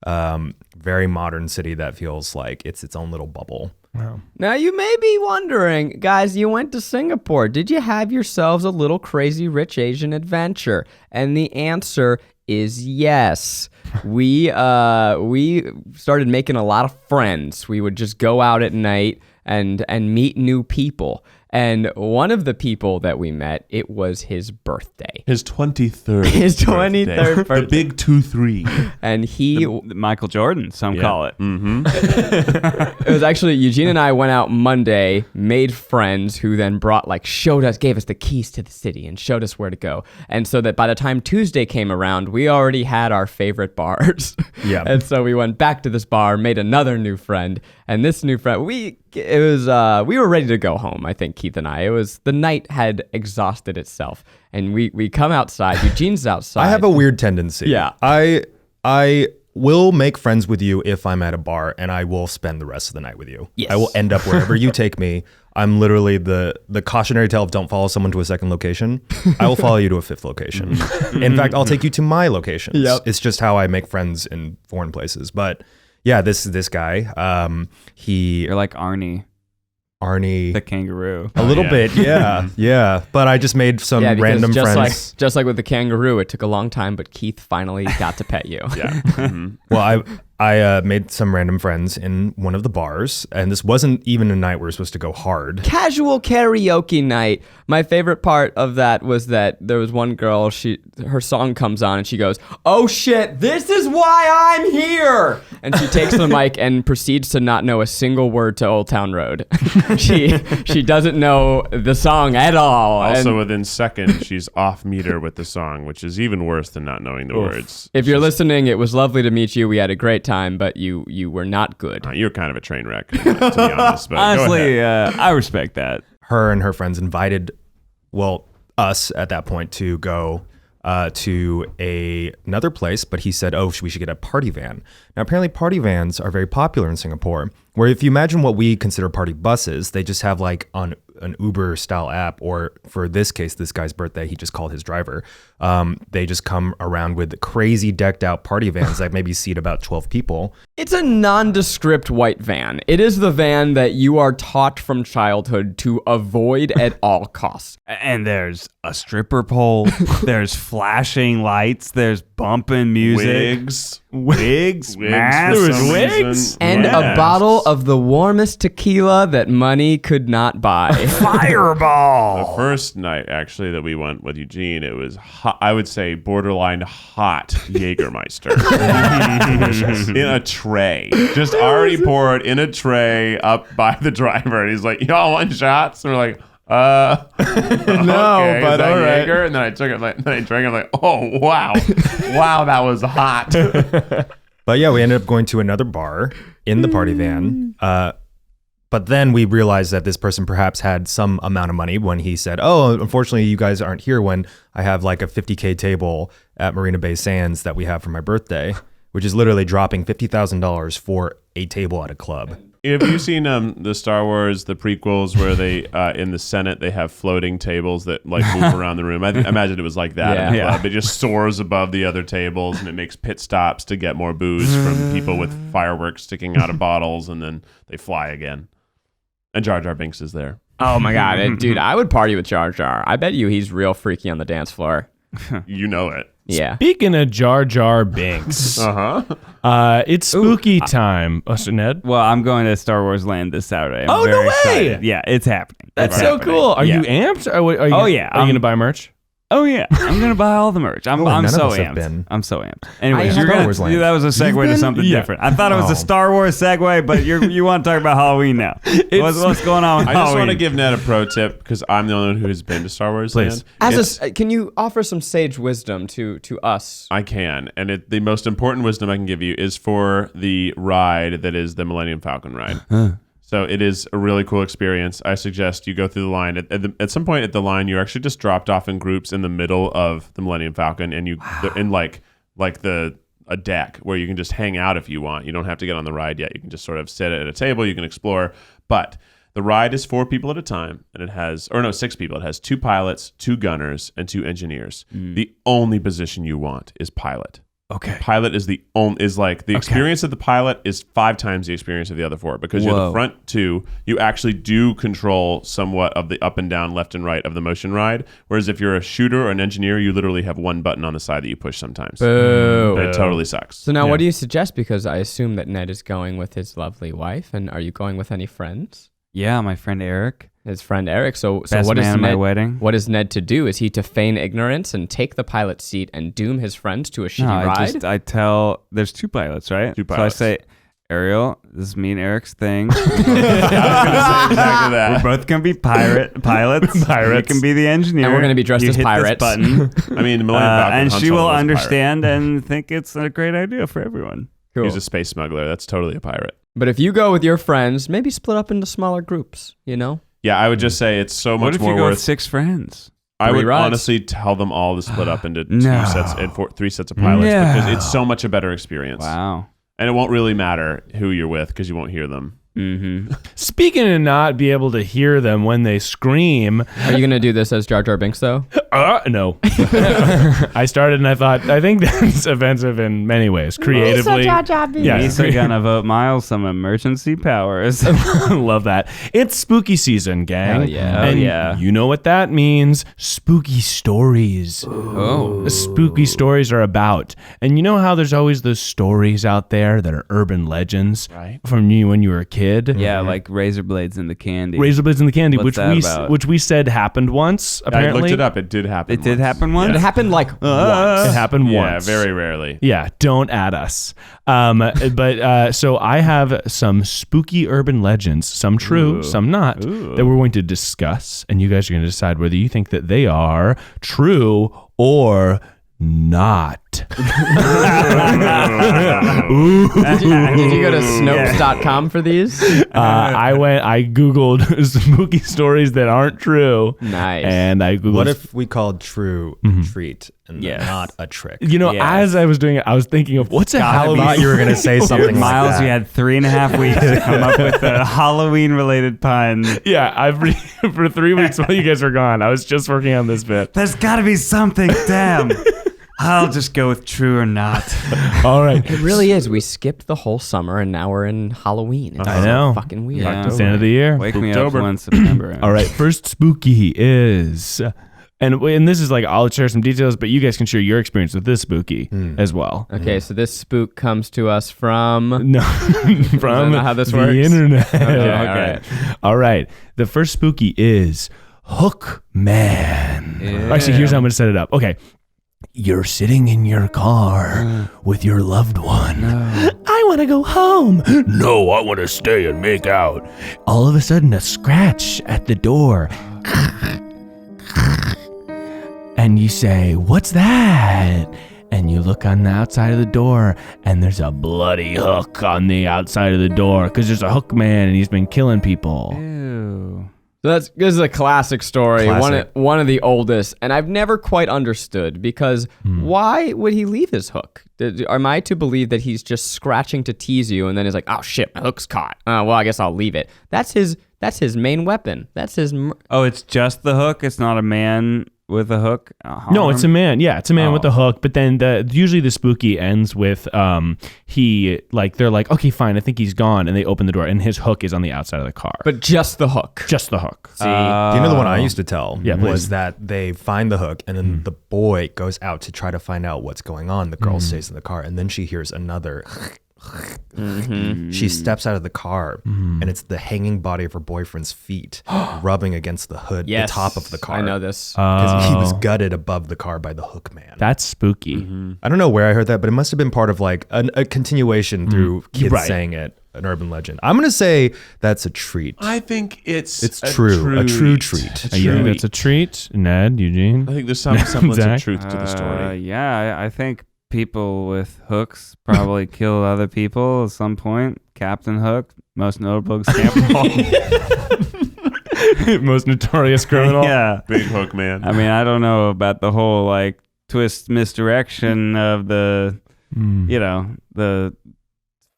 very modern city that feels like it's its own little bubble. Wow. Now you may be wondering, guys, you went to Singapore. Did you have yourselves a little crazy rich Asian adventure? And the answer is yes. We started making a lot of friends. We would just go out at night and meet new people. And one of the people that we met, it was his birthday. His 23rd. His 23rd birthday. The big 2-3. And he... Michael Jordan, some call it. It was actually, Eugene and I went out Monday, made friends who then gave us the keys to the city and showed us where to go. And so that by the time Tuesday came around, we already had our favorite bars. Yeah. And so we went back to this bar, made another new friend. And this new friend, we were ready to go home, I think, Keith and I. The night had exhausted itself. And we come outside, Eugene's outside. I have a weird tendency. Yeah. I will make friends with you if I'm at a bar, and I will spend the rest of the night with you. Yes. I will end up wherever you take me. I'm literally the cautionary tale of don't follow someone to a second location. I will follow you to a 5th location. In fact, I'll take you to my locations. Yep. It's just how I make friends in foreign places. But yeah, this guy, You're like Arnie, the kangaroo. a little bit, yeah. But I just made some because random friends. Just like with the kangaroo, it took a long time, but Keith finally got to pet you. Yeah. Well, I made some random friends in one of the bars, and this wasn't even a night where we were supposed to go hard. Casual karaoke night. My favorite part of that was that there was one girl, her song comes on and she goes, "Oh shit, this is why I'm here!" And she takes the mic and proceeds to not know a single word to Old Town Road. She doesn't know the song at all. Also, And within seconds, she's off meter with the song, which is even worse than not knowing the words. if you're listening, it was lovely to meet you. We had a great time, but you were not good. You're kind of a train wreck, to be honest. But Honestly, I respect that. Her and her friends invited, us at that point to go to another place, but he said, we should get a party van. Now, apparently party vans are very popular in Singapore, where if you imagine what we consider party buses, they just have like on an Uber style app, or for this case, this guy's birthday, he just called his driver. They just come around with crazy decked out party vans that maybe seat about 12 people. It's a nondescript white van. It is the van that you are taught from childhood to avoid at all costs. And there's a stripper pole. There's flashing lights. There's bumping music. Wigs. Masks. There was Some wigs? reason. And a bottle of the warmest tequila that money could not buy. Fireball. The first night, actually, that we went with Eugene, it was hot, I would say borderline hot Jägermeister in a tray, just already poured in a tray up by the driver. And he's like, "Y'all want shots?" And we're like, no, okay, but all right. Jaeger? And then I took it, then I drank it. I'm like, "Oh wow, wow, that was hot." But yeah, we ended up going to another bar in the party van. But then we realized that this person perhaps had some amount of money when he said, unfortunately, you guys aren't here when I have like a $50K table at Marina Bay Sands that we have for my birthday, which is literally dropping $50,000 for a table at a club. Have you seen the Star Wars, the prequels, where they in the Senate they have floating tables that like move around the room? I imagine it was like that in the club. It just soars above the other tables and it makes pit stops to get more booze from people with fireworks sticking out of bottles, and then they fly again. And Jar Jar Binks is there. Oh my God, dude, I would party with Jar Jar. I bet you he's real freaky on the dance floor. You know it. Yeah. Speaking of Jar Jar Binks, it's spooky time. So Ned? Well, I'm going to Star Wars Land this Saturday. I'm Oh, no very way! excited. Yeah, it's happening. That's It's so happening. cool. Are Yeah. you amped? Are you, Oh, yeah. Are you going to buy merch? Oh yeah, I'm gonna buy all the merch. I'm none of so us have amped. been. I'm so amped. Anyways, I you're have gonna, Wars Land. that was a segue to something Yeah. different. I thought it was Oh. a Star Wars segue, but you want to talk about Halloween now. What's going on with I just Halloween? want to give Ned a pro tip because I'm the only one who has been to Star Wars Please. Land. Can you offer some sage wisdom to us? I can, and the most important wisdom I can give you is for the ride that is the Millennium Falcon ride. So it is a really cool experience. I suggest you go through the line. At some point at the line, you're actually just dropped off in groups in the middle of the Millennium Falcon, and they're in a deck where you can just hang out if you want. You don't have to get on the ride yet. You can just sort of sit at a table. You can explore, but the ride is 4 people at a time, and it has 6 people. It has 2 pilots, 2 gunners, and 2 engineers. The only position you want is pilot. Okay. Pilot is the experience of the pilot is 5 times the experience of the other 4 because you're the front 2. You actually do control somewhat of the up and down, left and right of the motion ride. Whereas if you're a shooter or an engineer, you literally have one button on the side that you push sometimes. Boo. But it totally sucks. So now, what do you suggest? Because I assume that Ned is going with his lovely wife, and are you going with any friends? Yeah, my friend Eric. His friend Eric. So Best what is man at my Ned? wedding. What is Ned to do? Is he to feign ignorance and take the pilot seat and doom his friends to a shitty ride? I tell. There's 2 pilots, right? 2 pilots. So I say, Ariel, this is me and Eric's thing. I was going to say exactly that. We're both gonna be pilots. You can be the engineer. And we're gonna be dressed You as hit pirates. This button. I mean, the Millennium Falcon and Han she Solo will was a pirate. understand and think it's a great idea for everyone. Cool. He's a space smuggler. That's totally a pirate. But if you go with your friends, maybe split up into smaller groups, you know? Yeah, I would just say it's so What much if more you go worth. with 6 friends? I 3 would rides. honestly tell them all to split up into 2 No. sets and 3 sets of pilots No. because it's so much a better experience. Wow. And it won't really matter who you're with because you won't hear them. Mm-hmm. Speaking of not be able to hear them when they scream, Are you going to do this as Jar Jar Binks, though? No. I started and I thought, I think that's offensive in many ways. Creatively. He's gonna vote Miles some emergency powers. Love that. It's spooky season, gang. Hell yeah. And you know what that means. Spooky stories. Oh. Spooky stories are about. And you know how there's always those stories out there that are urban legends from you when you were a kid? Yeah, like razor blades in the candy. Razor blades in the candy, What's that about? which we said happened once, apparently. I looked it up. It did happen. It did happen once? It happened like once. It happened Yeah, once. very rarely. Yeah, don't add us. So I have some spooky urban legends, some true, some not, that we're going to discuss, and you guys are going to decide whether you think that they are true or not. Did you go to Snopes.com for these? I Googled spooky stories that aren't true. Nice. And I Googled. What if we called true a treat and Yes. not a trick? You know, Yes. as I was doing it, I was thinking of what's a I Halloween. thought you were going to say something like Miles, that. you had 3.5 weeks to come up with a Halloween-related pun. Yeah, for 3 weeks while you guys were gone, I was just working on this bit. There's got to be something. Damn. I'll just go with true or not. All right. It really is. We skipped the whole summer and now we're in Halloween. It's I know. fucking weird. Yeah. It's the end of the year. Wake me up Spooktober. when September ends. All right, first spooky is, and this is like, I'll share some details, but you guys can share your experience with this spooky as well. Okay, so this spook comes to us from... No, from not how this the works? internet. Okay. All right. The first spooky is Hook Man. Yeah. Actually, here's how I'm going to set it up. Okay. You're sitting in your car with your loved one. I want to go home. No, I want to stay and make out. All of a sudden, a scratch at the door. And you say, "What's that?" And you look on the outside of the door, and there's a bloody hook on the outside of the door because there's a hook man and he's been killing people. Ew. So this is a classic story, Classic. one of the oldest, and I've never quite understood because why would he leave his hook? Am I to believe that he's just scratching to tease you, and then he's like, "Oh shit, my hook's caught. Well, I guess I'll leave it." That's his main weapon. That's his. Oh, it's just the hook? It's not a man with a hook? No, it's a man. Yeah, it's a man with a hook. But then usually the spooky ends with they're like, okay, fine, I think he's gone, and they open the door, and his hook is on the outside of the car. But just the hook. Just the hook. See, Do you know the one I used to tell? Yeah, please. was that they find the hook and then the boy goes out to try to find out what's going on. The girl stays in the car and then she hears another. She steps out of the car and it's the hanging body of her boyfriend's feet rubbing against the hood, yes, the top of the car. I know this. Because he was gutted above the car by the hook man. That's spooky. I don't know where I heard that, but it must have been part of like a continuation through kids Right. saying it, an urban legend. I'm going to say that's a treat. I think it's true. A true treat. You think that's a treat, Ned, Eugene? I think there's some semblance Zach? of truth to the story. Yeah, I think people with hooks probably kill other people at some point. Captain Hook, most notable example. Most notorious criminal. Yeah. Big hook man. I mean, I don't know about the whole like twist misdirection of the, the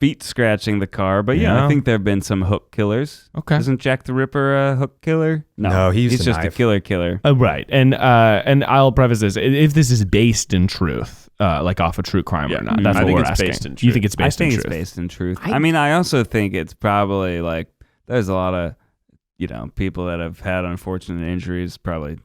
feet scratching the car. But yeah, Yeah. I think there have been some hook killers. Okay. Isn't Jack the Ripper a hook killer? No, he used he's a just knife. a killer. Right, and I'll preface this: if this is based in truth, like off a true crime or not, that's I what think we're it's asking. based in You truth. think it's I based in think truth? it's based in truth. I mean, I also think it's probably like there's a lot of, people that have had unfortunate injuries probably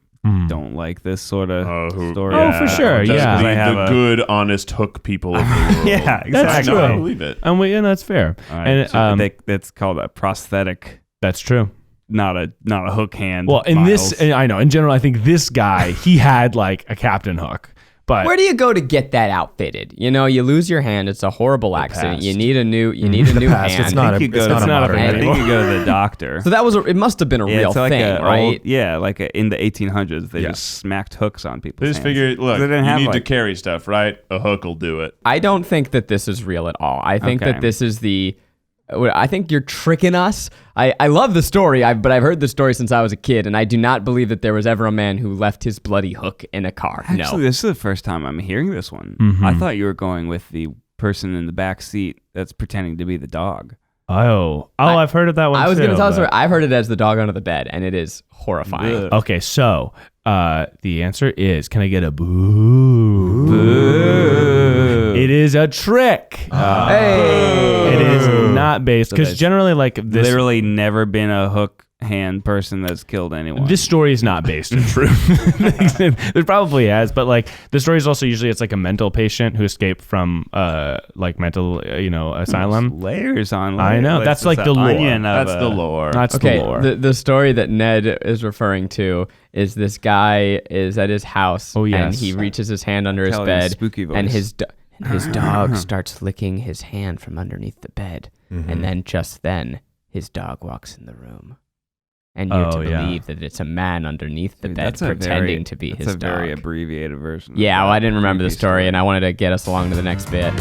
don't like this sort of story. Oh, for sure, Just yeah. The good, honest hook people of the world. Yeah, That's exactly. I true. believe it. And that's fair. All right, And so that's called a prosthetic, that's true. not a hook hand. Well, in Miles. this, I know. In general, I think this guy he had like a captain hook, but Where do you go to get that outfitted? You lose your hand. It's a horrible accident. past. You need a new. You need a new past. hand. It's not a, you go it's to- not it's a not a modern thing I thing. think you go to the doctor. So it must have been a real it's like thing, a right? old, in the 1800s, they Yeah. just smacked hooks on people's They just hands. figured, look, They didn't you have, need to like- carry stuff, right? A hook will do it. I don't think that this is real at all. I think Okay. that this is I think you're tricking us. I love the story, but I've heard the story since I was a kid, and I do not believe that there was ever a man who left his bloody hook in a car. Actually, No. this is the first time I'm hearing this one. I thought you were going with the person in the back seat that's pretending to be the dog. I've heard of that one. I was too, going to tell a but- story. I've heard it as the dog under the bed, and it is horrifying. Ugh. Okay, so The answer is, can I get a boo? Boo. It is a trick. Hey. It is not based, because generally, like, this Literally never been a hook hand person that's killed anyone. This story is not based in truth. It probably has, but like the story is also usually it's like a mental patient who escaped from like mental asylum. Layers on layers. I know, that's like the lore. That's the lore. That's the lore. The story that Ned is referring to is this guy is at his house and he reaches his hand under his Telling bed spooky voice. and his dog starts licking his hand from underneath the bed, and then just then his dog walks in the room. And you're to believe that it's a man underneath the bed pretending to be his dog. That's a very abbreviated version. Yeah, well, I didn't remember the story, and I wanted to get us along to the next bit.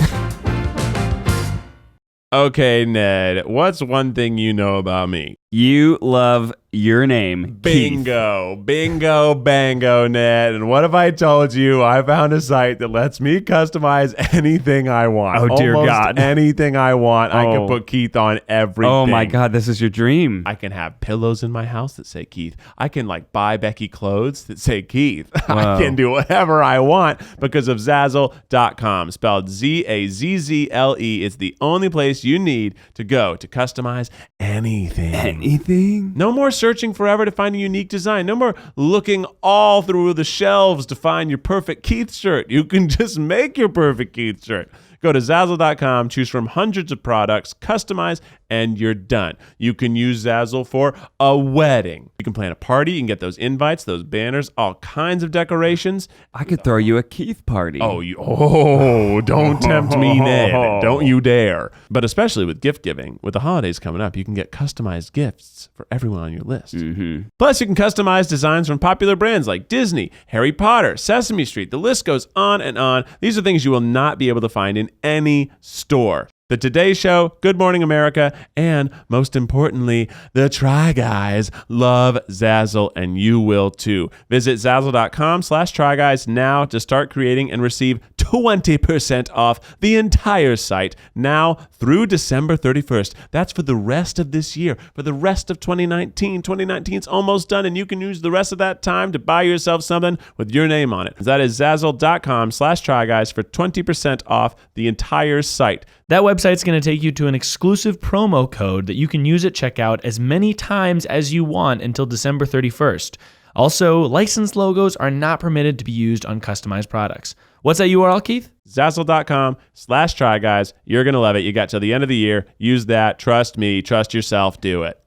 Okay, Ned, what's one thing you know about me? You love your name, Bingo. Bingo, bango, Ned. And what have I told you? I found a site that lets me customize anything I want. Oh, dear Almost God. anything I want. I can put Keith on everything. Oh, my God, this is your dream. I can have pillows in my house that say Keith. I can buy Becky clothes that say Keith. I can do whatever I want because of Zazzle.com. Spelled Zazzle. It's the only place you need to go to customize anything. Anything? No more searching forever to find a unique design. No more looking all through the shelves to find your perfect Keith shirt. You can just make your perfect Keith shirt. Go to Zazzle.com, choose from hundreds of products, customize, and you're done. You can use Zazzle for a wedding. You can plan a party. You can get those invites, those banners, all kinds of decorations. I could throw you a Keith party. Don't tempt me, Ned. Don't you dare. But especially with gift giving, with the holidays coming up, you can get customized gifts for everyone on your list. Mm-hmm. Plus, you can customize designs from popular brands like Disney, Harry Potter, Sesame Street. The list goes on and on. These are things you will not be able to find in any store. The Today Show, Good Morning America, and most importantly, the Try Guys love Zazzle, and you will too. Visit Zazzle.com/TryGuys now to start creating and receive 20% off the entire site now through December 31st. That's for the rest of this year, for the rest of 2019. 2019's almost done, and you can use the rest of that time to buy yourself something with your name on it. That is Zazzle.com/TryGuys for 20% off the entire site. That website's going to take you to an exclusive promo code that you can use at checkout as many times as you want until December 31st. Also, licensed logos are not permitted to be used on customized products. What's that URL, Keith? Zazzle.com/TryGuys. You're going to love it. You got till the end of the year. Use that. Trust me. Trust yourself. Do it.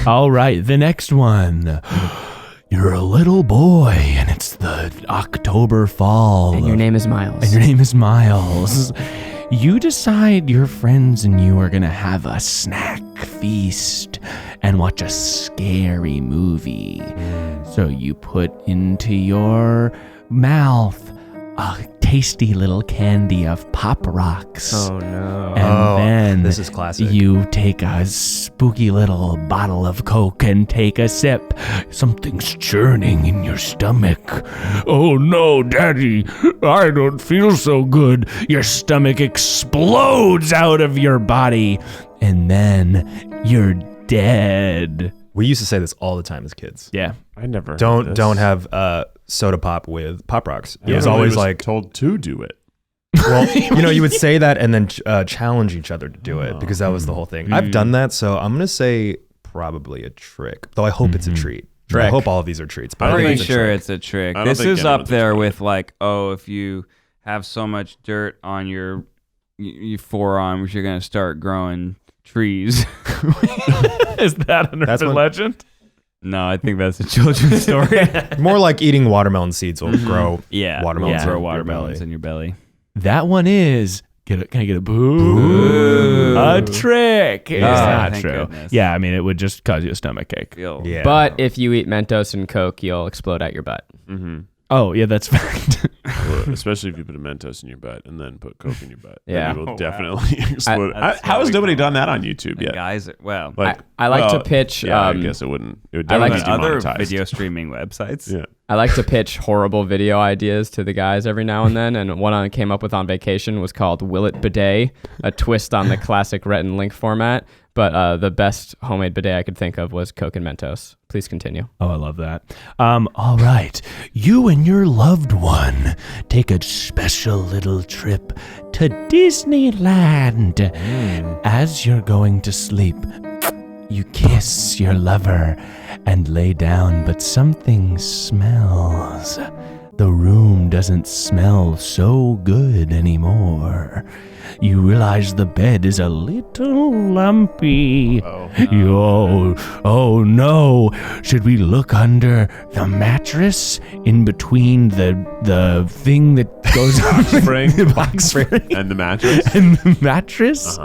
All right, the next one. You're a little boy, and it's the October fall. And your name is Miles. And your name is Miles. You decide your friends and you are going to have a snack feast and watch a scary movie. So you put into your mouth a tasty little candy of Pop Rocks. Oh, no. And then this is classic. You take a spooky little bottle of Coke and take a sip. Something's churning in your stomach. Oh no, Daddy, I don't feel so good. Your stomach explodes out of your body, and then you're dead. We used to say this all the time as kids. Yeah. I never Don't have soda pop with Pop Rocks. It was I always was like told to do it. Well, you would say that and then challenge each other to do it because that was the whole thing. I've done that, so I'm gonna say probably a trick. Though I hope it's a treat. I hope all of these are treats. But I'm I think pretty it's a sure trick. it's a trick. I don't This think is up anyone's there explaining with like, if you have so much dirt on your forearms, you're gonna start growing trees. Is that an urban legend? No, I think that's a children's story. More like eating watermelon seeds will grow. Yeah, watermelons grow in your watermelons belly. in your belly. That one is. Can I get a boo? A trick. It's not thank true. goodness. Yeah, I mean, it would just cause you a stomach ache. Yeah. But if you eat Mentos and Coke, you'll explode out your butt. Mm-hmm. Oh, yeah, that's fact. Especially if you put a Mentos in your butt and then put Coke in your butt. Yeah. Then you will definitely explode. That's How has really nobody cool. done that on YouTube yet? Guys, Like, I like to pitch. Yeah, I guess it wouldn't. It would I like definitely Other be demonetized. video streaming websites. Yeah. I like to pitch horrible video ideas to the guys every now and then, and one I came up with on vacation was called Will It Bidet, a twist on the classic Rhett and Link format, but the best homemade bidet I could think of was Coke and Mentos. Please continue. Oh, I love that. All right. You and your loved one take a special little trip to Disneyland. As you're going to sleep, you kiss your lover and lay down, but something smells. The room doesn't smell so good anymore. You realize the bed is a little lumpy. Oh no. Should we look under the mattress in between the thing that goes on Spring. the box spring And the mattress. and the mattress?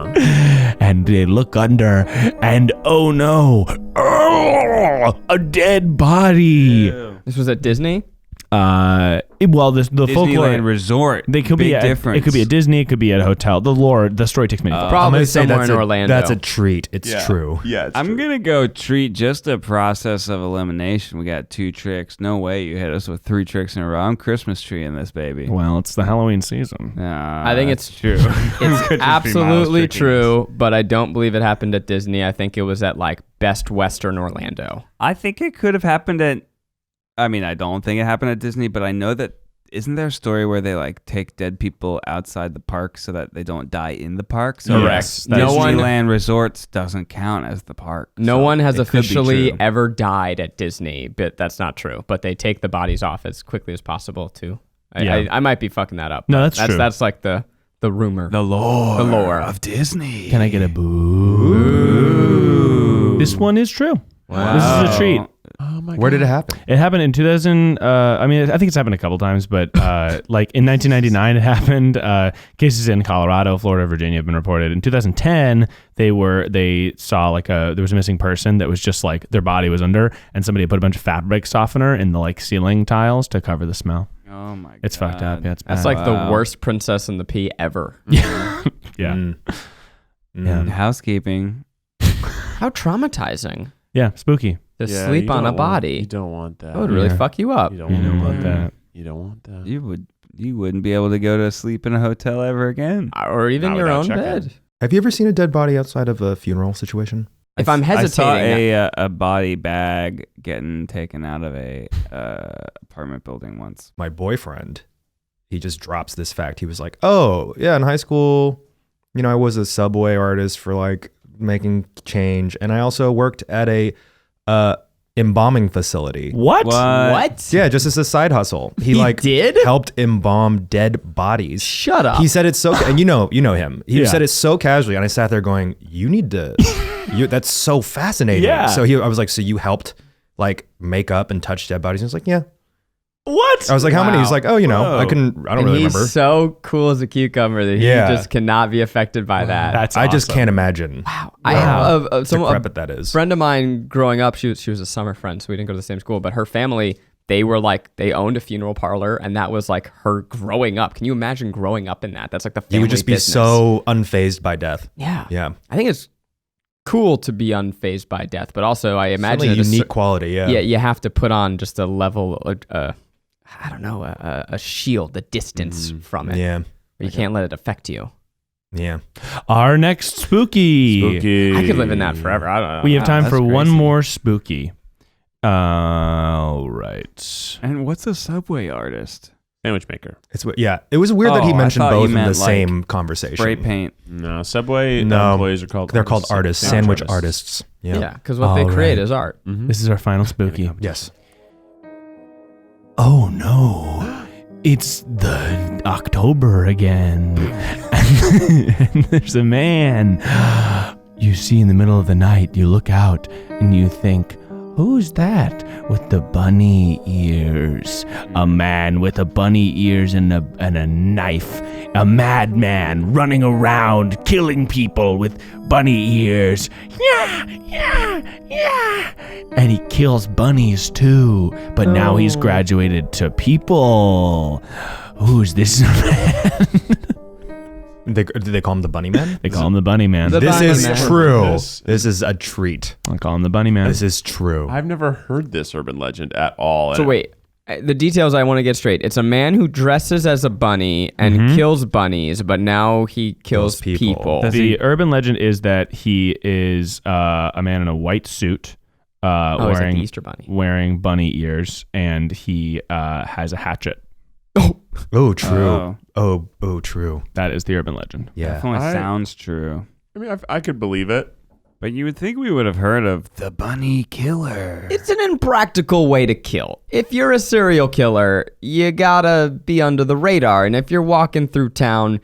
And they look under and oh no. A dead body. This was at Disney? The folklore Disneyland Resort. They could be difference. It could be a Disney. It could be at a hotel. The story takes many forms. I'm Probably gonna say somewhere in Orlando. That's a treat. It's true. Yeah, it's I'm true. gonna go treat just a process of elimination. We got 2 tricks. No way you hit us with 3 tricks in a row. I'm Christmas tree in this baby. Well, it's the Halloween season. I think it's true. It's absolutely true, but I don't believe it happened at Disney. I think it was at like Best Western Orlando. I think it could have happened at. I mean, I don't think it happened at Disney, but I know that. Isn't there a story where they like take dead people outside the park so that they don't die in the park? So Correct. No one- Disneyland Resorts doesn't count as the park. No so one has it could be officially true. ever died at Disney, but that's not true. But they take the bodies off as quickly as possible too. I might be fucking that up. No, that's true. That's like the rumor. The lore of Disney. Can I get a boo? This one is true. Wow. This is a treat. Oh my Where did it happen? It happened in 2000. I think it's happened a couple times, but like in 1999, it happened. Cases in Colorado, Florida, Virginia have been reported. In 2010, they saw there was a missing person that was just like their body was under, and somebody had put a bunch of fabric softener in the like ceiling tiles to cover the smell. Oh my god. It's fucked up. Yeah, it's bad. That's like the worst Princess and the Pea ever. yeah. Mm. Yeah. Housekeeping. How traumatizing Yeah, spooky. to Yeah, sleep you on a don't want- body. You don't want that. That would really Yeah. fuck you up. You You don't don't want want that. that. You don't want that. You wouldn't be able to go to sleep in a hotel ever again. Or even Not your without own checking. bed. Have you ever seen a dead body outside of a funeral situation? If I'm I saw hesitating, a body bag getting taken out of a apartment building once. My boyfriend, he just drops this fact. He was like, "Oh, yeah, in high school, I was a subway artist for like making change, and I also worked at a embalming facility." What? what? Yeah, just as a side hustle. He like did? helped embalm dead bodies. Shut up. He said it so, and you know him. He Yeah. said it so casually, and I sat there going, "You need to, that's so fascinating." Yeah. So I was like, "So you helped like make up and touch dead bodies?" He was like, "Yeah." What? I was like, "How many?" Wow. He's like, "Oh, I don't and really he's remember." so cool as a cucumber that he Yeah. just cannot be affected by that. That's I just awesome. can't imagine Wow. how A decrepit that is. friend of mine growing up, she was a summer friend, so we didn't go to the same school, but her family, they owned a funeral parlor, and that was like her growing up. Can you imagine growing up in that? That's like the family You would just be business. so unfazed by death. Yeah. Yeah, I think it's cool to be unfazed by death, but also I imagine Certainly at a unique quality. Yeah, yeah, you have to put on just a level, I don't know, a shield, a distance from it. yeah, You can't let it affect you. yeah. Our next spooky. I could live in that forever. I don't know. We have time that's for one crazy. more spooky. All right. And what's a subway artist? Sandwich maker. It was weird that he Oh, I mentioned thought you both in the meant, like, same conversation. Spray paint. No, Subway No. employees are called. They're called artists, sandwich artists. Yeah. Yeah, because what they All create right. is art. This is our final spooky. Yes. Oh no. It's the October again. And there's a man. You see in the middle of the night, you look out and you think, who's that with the bunny ears? A man with a bunny ears and a knife. A madman running around killing people with bunny ears. Yeah, yeah, yeah. And he kills bunnies too. But now he's graduated to people. Who's this man? Did they call him the Bunny Man? They call him the bunny man. The This Bunny is Man. true. This. This is a treat. I call him the bunny man. This is true. I've never heard this urban legend at all. So and wait, the details I want to get straight. It's a man who dresses as a bunny and kills bunnies, but now he kills people. The urban legend is that he is a man in a white suit, he's like the Easter bunny. wearing bunny ears, and he has a hatchet. Oh, true. Oh, true. That is the urban legend. Yeah. Definitely sounds true. I mean, I could believe it. But you would think we would have heard of the bunny killer. It's an impractical way to kill. If you're a serial killer, you gotta be under the radar. And if you're walking through town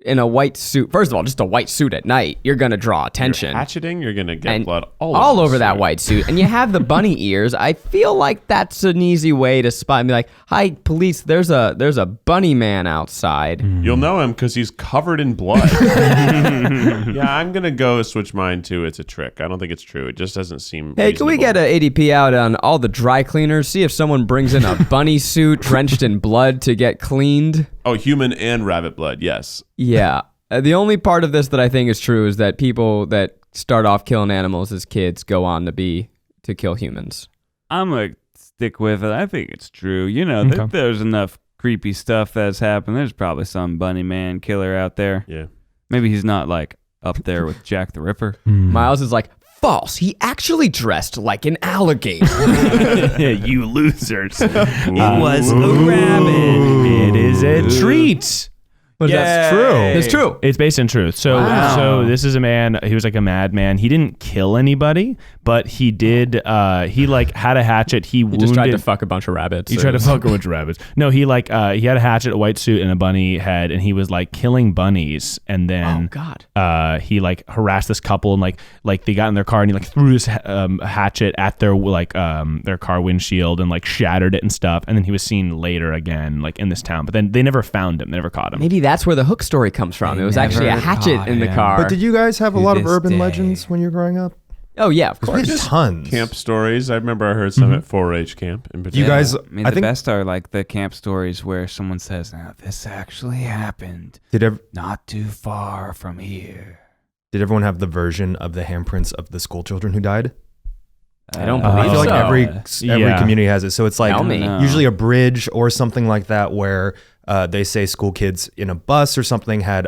in a white suit, first of all, just a white suit at night, you're gonna draw attention. You're hatcheting, you're gonna get And blood all over that suit. white suit. And you have the bunny ears. I feel like that's an easy way to spot and be like, hi, police, there's a bunny man outside. You'll know him because he's covered in blood. Yeah, I'm gonna go switch mine to it's a trick. I don't think it's true. It just doesn't seem. Hey, can we get an ADP out on all the dry cleaners? See if someone brings in a bunny suit drenched in blood to get cleaned. Oh, human and rabbit blood. Yes. Yeah. The only part of this that I think is true is that people that start off killing animals as kids go on to kill humans. I'm going to stick with it. I think it's true. You know, Okay. there's enough creepy stuff that's happened. There's probably some bunny man killer out there. Yeah. Maybe he's not like up there with Jack the Ripper. Miles is like, false. He actually dressed like an alligator. You losers. It was a rabbit. It is a treat. But that's true. It's true. It's based in truth. So this is a man, he was like a madman. He didn't kill anybody, but he did, he like had a hatchet. He wounded. Just tried to fuck a bunch of rabbits. He tried to fuck a bunch of rabbits. No, he like, he had a hatchet, a white suit, and a bunny head, and he was like killing bunnies. And then, he like harassed this couple, and like they got in their car, and he like threw this hatchet at their car windshield and like shattered it and stuff. And then he was seen later again, like in this town, but then they never found him. They never caught him. Maybe that's where the hook story comes from. It was actually a hatchet in the car. But did you guys have a To lot of this urban day. legends when you were growing up? Oh, yeah, of We course. had tons. Camp stories. I remember I heard some at 4-H camp in particular. You guys, I mean, I the think, best are like the camp stories where someone says, now, this actually happened did not too far from here. everyone have the version of the handprints of the school children who died? I don't I believe feel like so. every Yeah. community has it. So it's like Tell me. usually a bridge or something like that where they say school kids in a bus or something had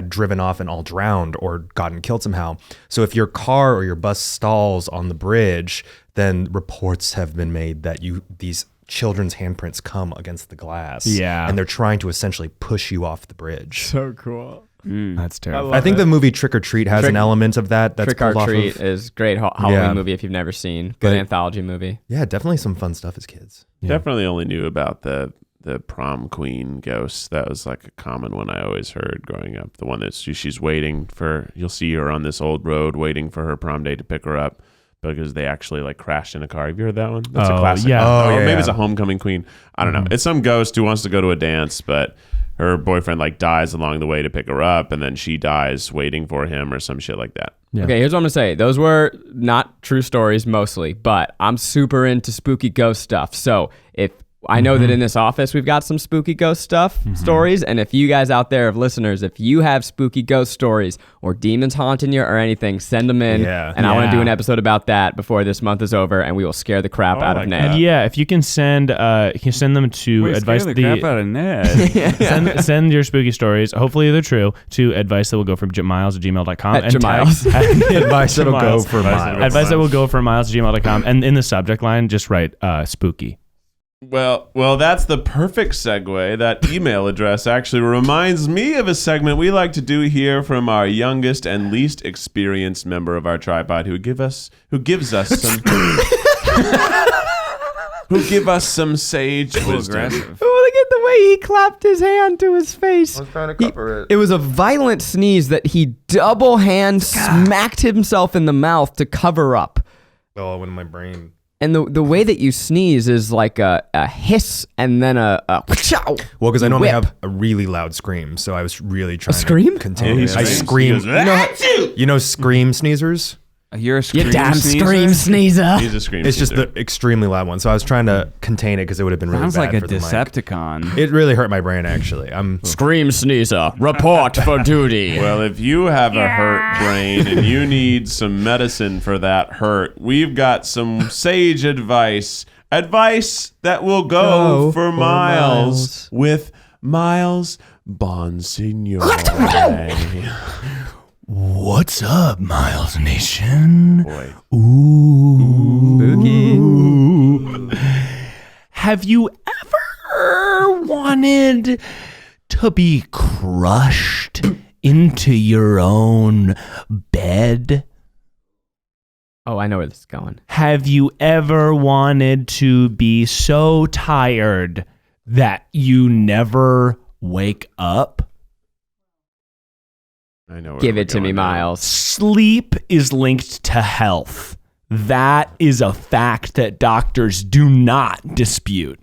driven off and all drowned or gotten killed somehow. So if your car or your bus stalls on the bridge, then reports have been made that these children's handprints come against the glass. Yeah. And they're trying to essentially push you off the bridge. So cool. That's terrible. I think the movie Trick or Treat has an element of that. That's Trick or pulled off Treat of, is great Halloween Yeah. movie if you've never seen. Good But- anthology movie. yeah, definitely some fun stuff as kids. Definitely only knew about the prom queen ghost. That was like a common one I always heard growing up. The one that she's waiting for. You'll see her on this old road waiting for her prom date to pick her up because they actually like crashed in a car. Have you heard that one? That's a Oh, classic. yeah. Oh, Or yeah, maybe yeah. it's a homecoming queen. I don't know. It's some ghost who wants to go to a dance, but her boyfriend like dies along the way to pick her up, and then she dies waiting for him or some shit like that. Yeah. Okay, here's what I'm going to say. Those were not true stories mostly, but I'm super into spooky ghost stuff. So if I know that in this office we've got some spooky ghost stuff stories, and if you guys out there, of listeners, if you have spooky ghost stories or demons haunting you or anything, send them in. Yeah. And I want to do Yeah. an episode about that before this month is over, and we will scare the crap out of like Ned. that. Yeah, if you can send them to Wait, advice scare the crap out of Ned. send your spooky stories. Hopefully they're true to advice that will go for miles@gmail.com. At Jamiles. Advice that'll go for miles. Advice that will go for miles@gmail.com. And in the subject line, just write spooky. Well, that's the perfect segue. That email address actually reminds me of a segment we like to do here from our youngest and least experienced member of our tripod, who gives us some sage wisdom. Aggressive. Oh, look at the way he clapped his hand to his face. I was trying to cover it. It was a violent sneeze that he double hand smacked himself in the mouth to cover up. Oh, in my brain. And the way that you sneeze is like a hiss and then a Well, because I normally whip. have a really loud scream, so I was really trying scream? to contain he it. I screams? scream. He goes, You know scream sneezers? You're a scream you damn sneezer? scream sneezer. He's a scream. It's just sneezer. the extremely loud one. So I was trying to contain it because it would have been really Sounds bad like a for the mic. Decepticon. It really hurt my brain, actually. Scream sneezer. Report for duty. Well, if you have a hurt brain and you need some medicine for that hurt, we've got some sage advice Advice that will go for miles with Miles Bonsignore. What's up, Miles Nation? Boy. Ooh. Have you ever wanted to be crushed into your own bed? Oh, I know where this is going. Have you ever wanted to be so tired that you never wake up? I know. Give it to me, now. Miles. Sleep is linked to health. That is a fact that doctors do not dispute.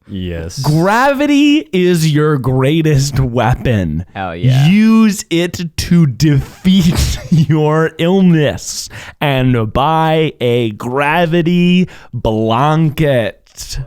Yes. Gravity is your greatest weapon. Hell yeah. Use it to defeat your illness and buy a gravity blanket.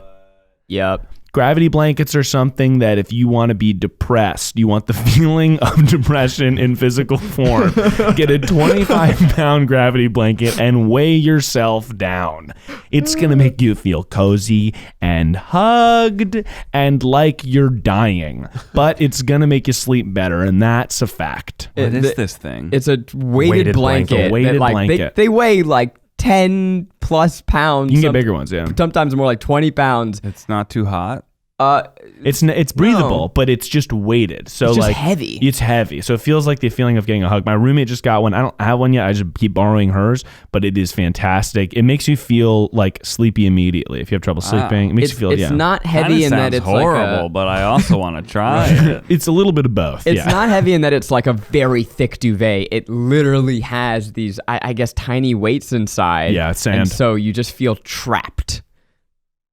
Yep. Gravity blankets are something that if you want to be depressed, you want the feeling of depression in physical form, get a 25-pound gravity blanket and weigh yourself down. It's going to make you feel cozy and hugged and like you're dying, but it's going to make you sleep better, and that's a fact. What is this thing? It's a weighted blanket. Weighted that, like, blanket. They weigh like 10 plus pounds. You can get bigger ones, yeah. Sometimes more like 20 pounds. It's not too hot. It's breathable, but it's just weighted. So It's just like heavy. It's heavy. So it feels like the feeling of getting a hug. My roommate just got one. I don't have one yet. I just keep borrowing hers, but it is fantastic. It makes you feel like sleepy immediately if you have trouble sleeping. It makes you feel It's not heavy in that it's horrible, like a, but I also want to try it. It's a little bit of both. It's yeah. not heavy in that it's like a very thick duvet. It literally has these, I guess, tiny weights inside. Yeah, it's sand. And so you just feel trapped.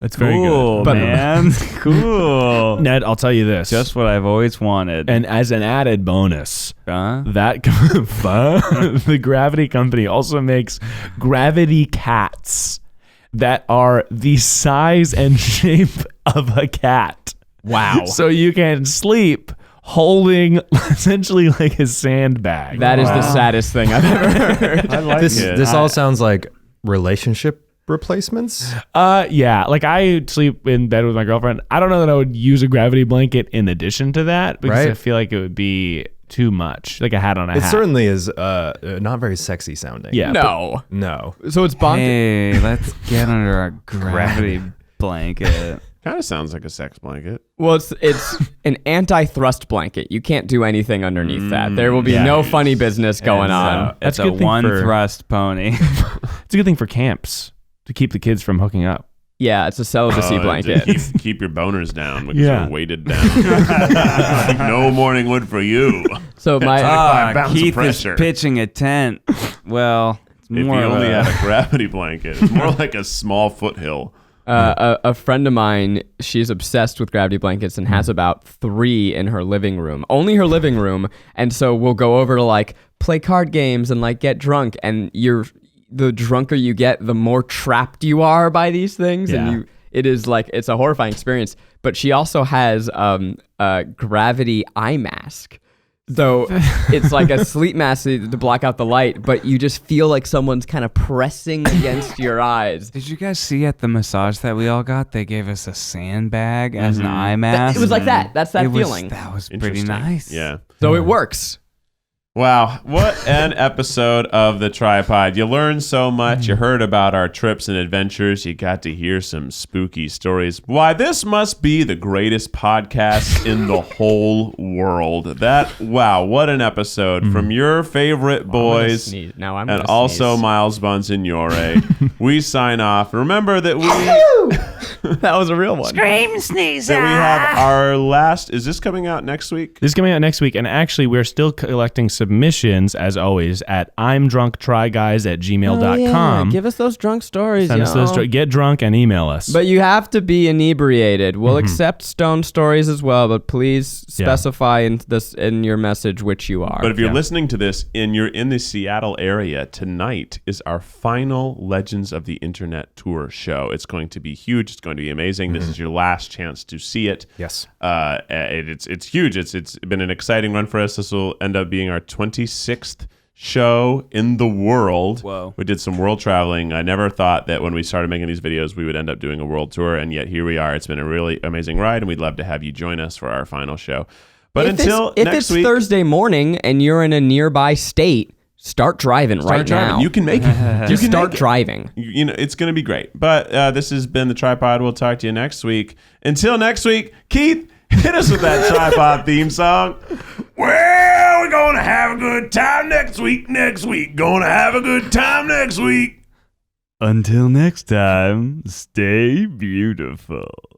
It's very Cool, good. man. Cool. Ned, I'll tell you this. Just what I've always wanted. And as an added bonus, Huh? the Gravity Company also makes gravity cats that are the size and shape of a cat. Wow. So you can sleep holding essentially like a sandbag. That is the saddest thing I've ever heard. I like This all sounds like relationship replacements. Yeah, like I sleep in bed with my girlfriend. I don't know that I would use a gravity blanket in addition to that because Right. I feel like it would be too much, like a hat on a It hat. certainly is not very sexy sounding. Yeah. No. No. So it's bonded. Hey, let's get under our gravity blanket. Kind of sounds like a sex blanket. Well, it's an anti-thrust blanket. You can't do anything underneath that. There will be no funny business going on. That's It's a a good thing one for- thrust pony. It's a good thing for camps to keep the kids from hooking up. Yeah, it's a celibacy blanket. Keep your boners down because Yeah. you're weighted down. No morning wood for you. So my bounce of Keith is pressure. pitching a tent. Well, it's If you more of only a, had a gravity blanket, it's more like a small foothill. a friend of mine, she's obsessed with gravity blankets and has about 3 in her living room. Only her living room. And so we'll go over to like play card games and like get drunk, and the drunker you get, the more trapped you are by these things. Yeah. And it's a horrifying experience. But she also has a gravity eye mask. So it's like a sleep mask to block out the light, but you just feel like someone's kind of pressing against your eyes. Did you guys see at the massage that we all got? They gave us a sandbag as an eye mask. It was like that. That's that It was- feeling. That was pretty Interesting. nice. Yeah. So it works. Wow, what an episode of the TryPod. You learned so much. You heard about our trips and adventures. You got to hear some spooky stories. Why, this must be the greatest podcast in the whole world. Wow, what an episode from your favorite boys Now I'm and gonna also sneeze. Miles Bonsignore. We sign off. Remember that we That was a real one. that we have our last. Is this coming out next week? This is coming out next week, and actually we're still collecting submissions as always at imdrunktryguys@gmail.com. Give us those drunk stories. Send us those get drunk and email us. But you have to be inebriated. We'll accept stone stories as well, but please specify in your message which you are. But if you're listening to this and you're in the Seattle area, tonight is our final Legends of the Internet tour show. It's going to be huge. It's going to be amazing. This is your last chance to see it. Yes. It's huge. It's been an exciting run for us. This will end up being our 26th show in the world. Whoa. We did some world traveling. I never thought that when we started making these videos, we would end up doing a world tour. And yet here we are. It's been a really amazing ride. And we'd love to have you join us for our final show. But if until if next it's week. Thursday morning and you're in a nearby state, start driving right now. You can make it. Just start driving. You know, it's going to be great. But this has been the TryPod. We'll talk to you next week. Until next week, Keith, hit us with that TryPod theme song. Well, we're going to have a good time next week. Gonna have a good time next week. Until next time, stay beautiful.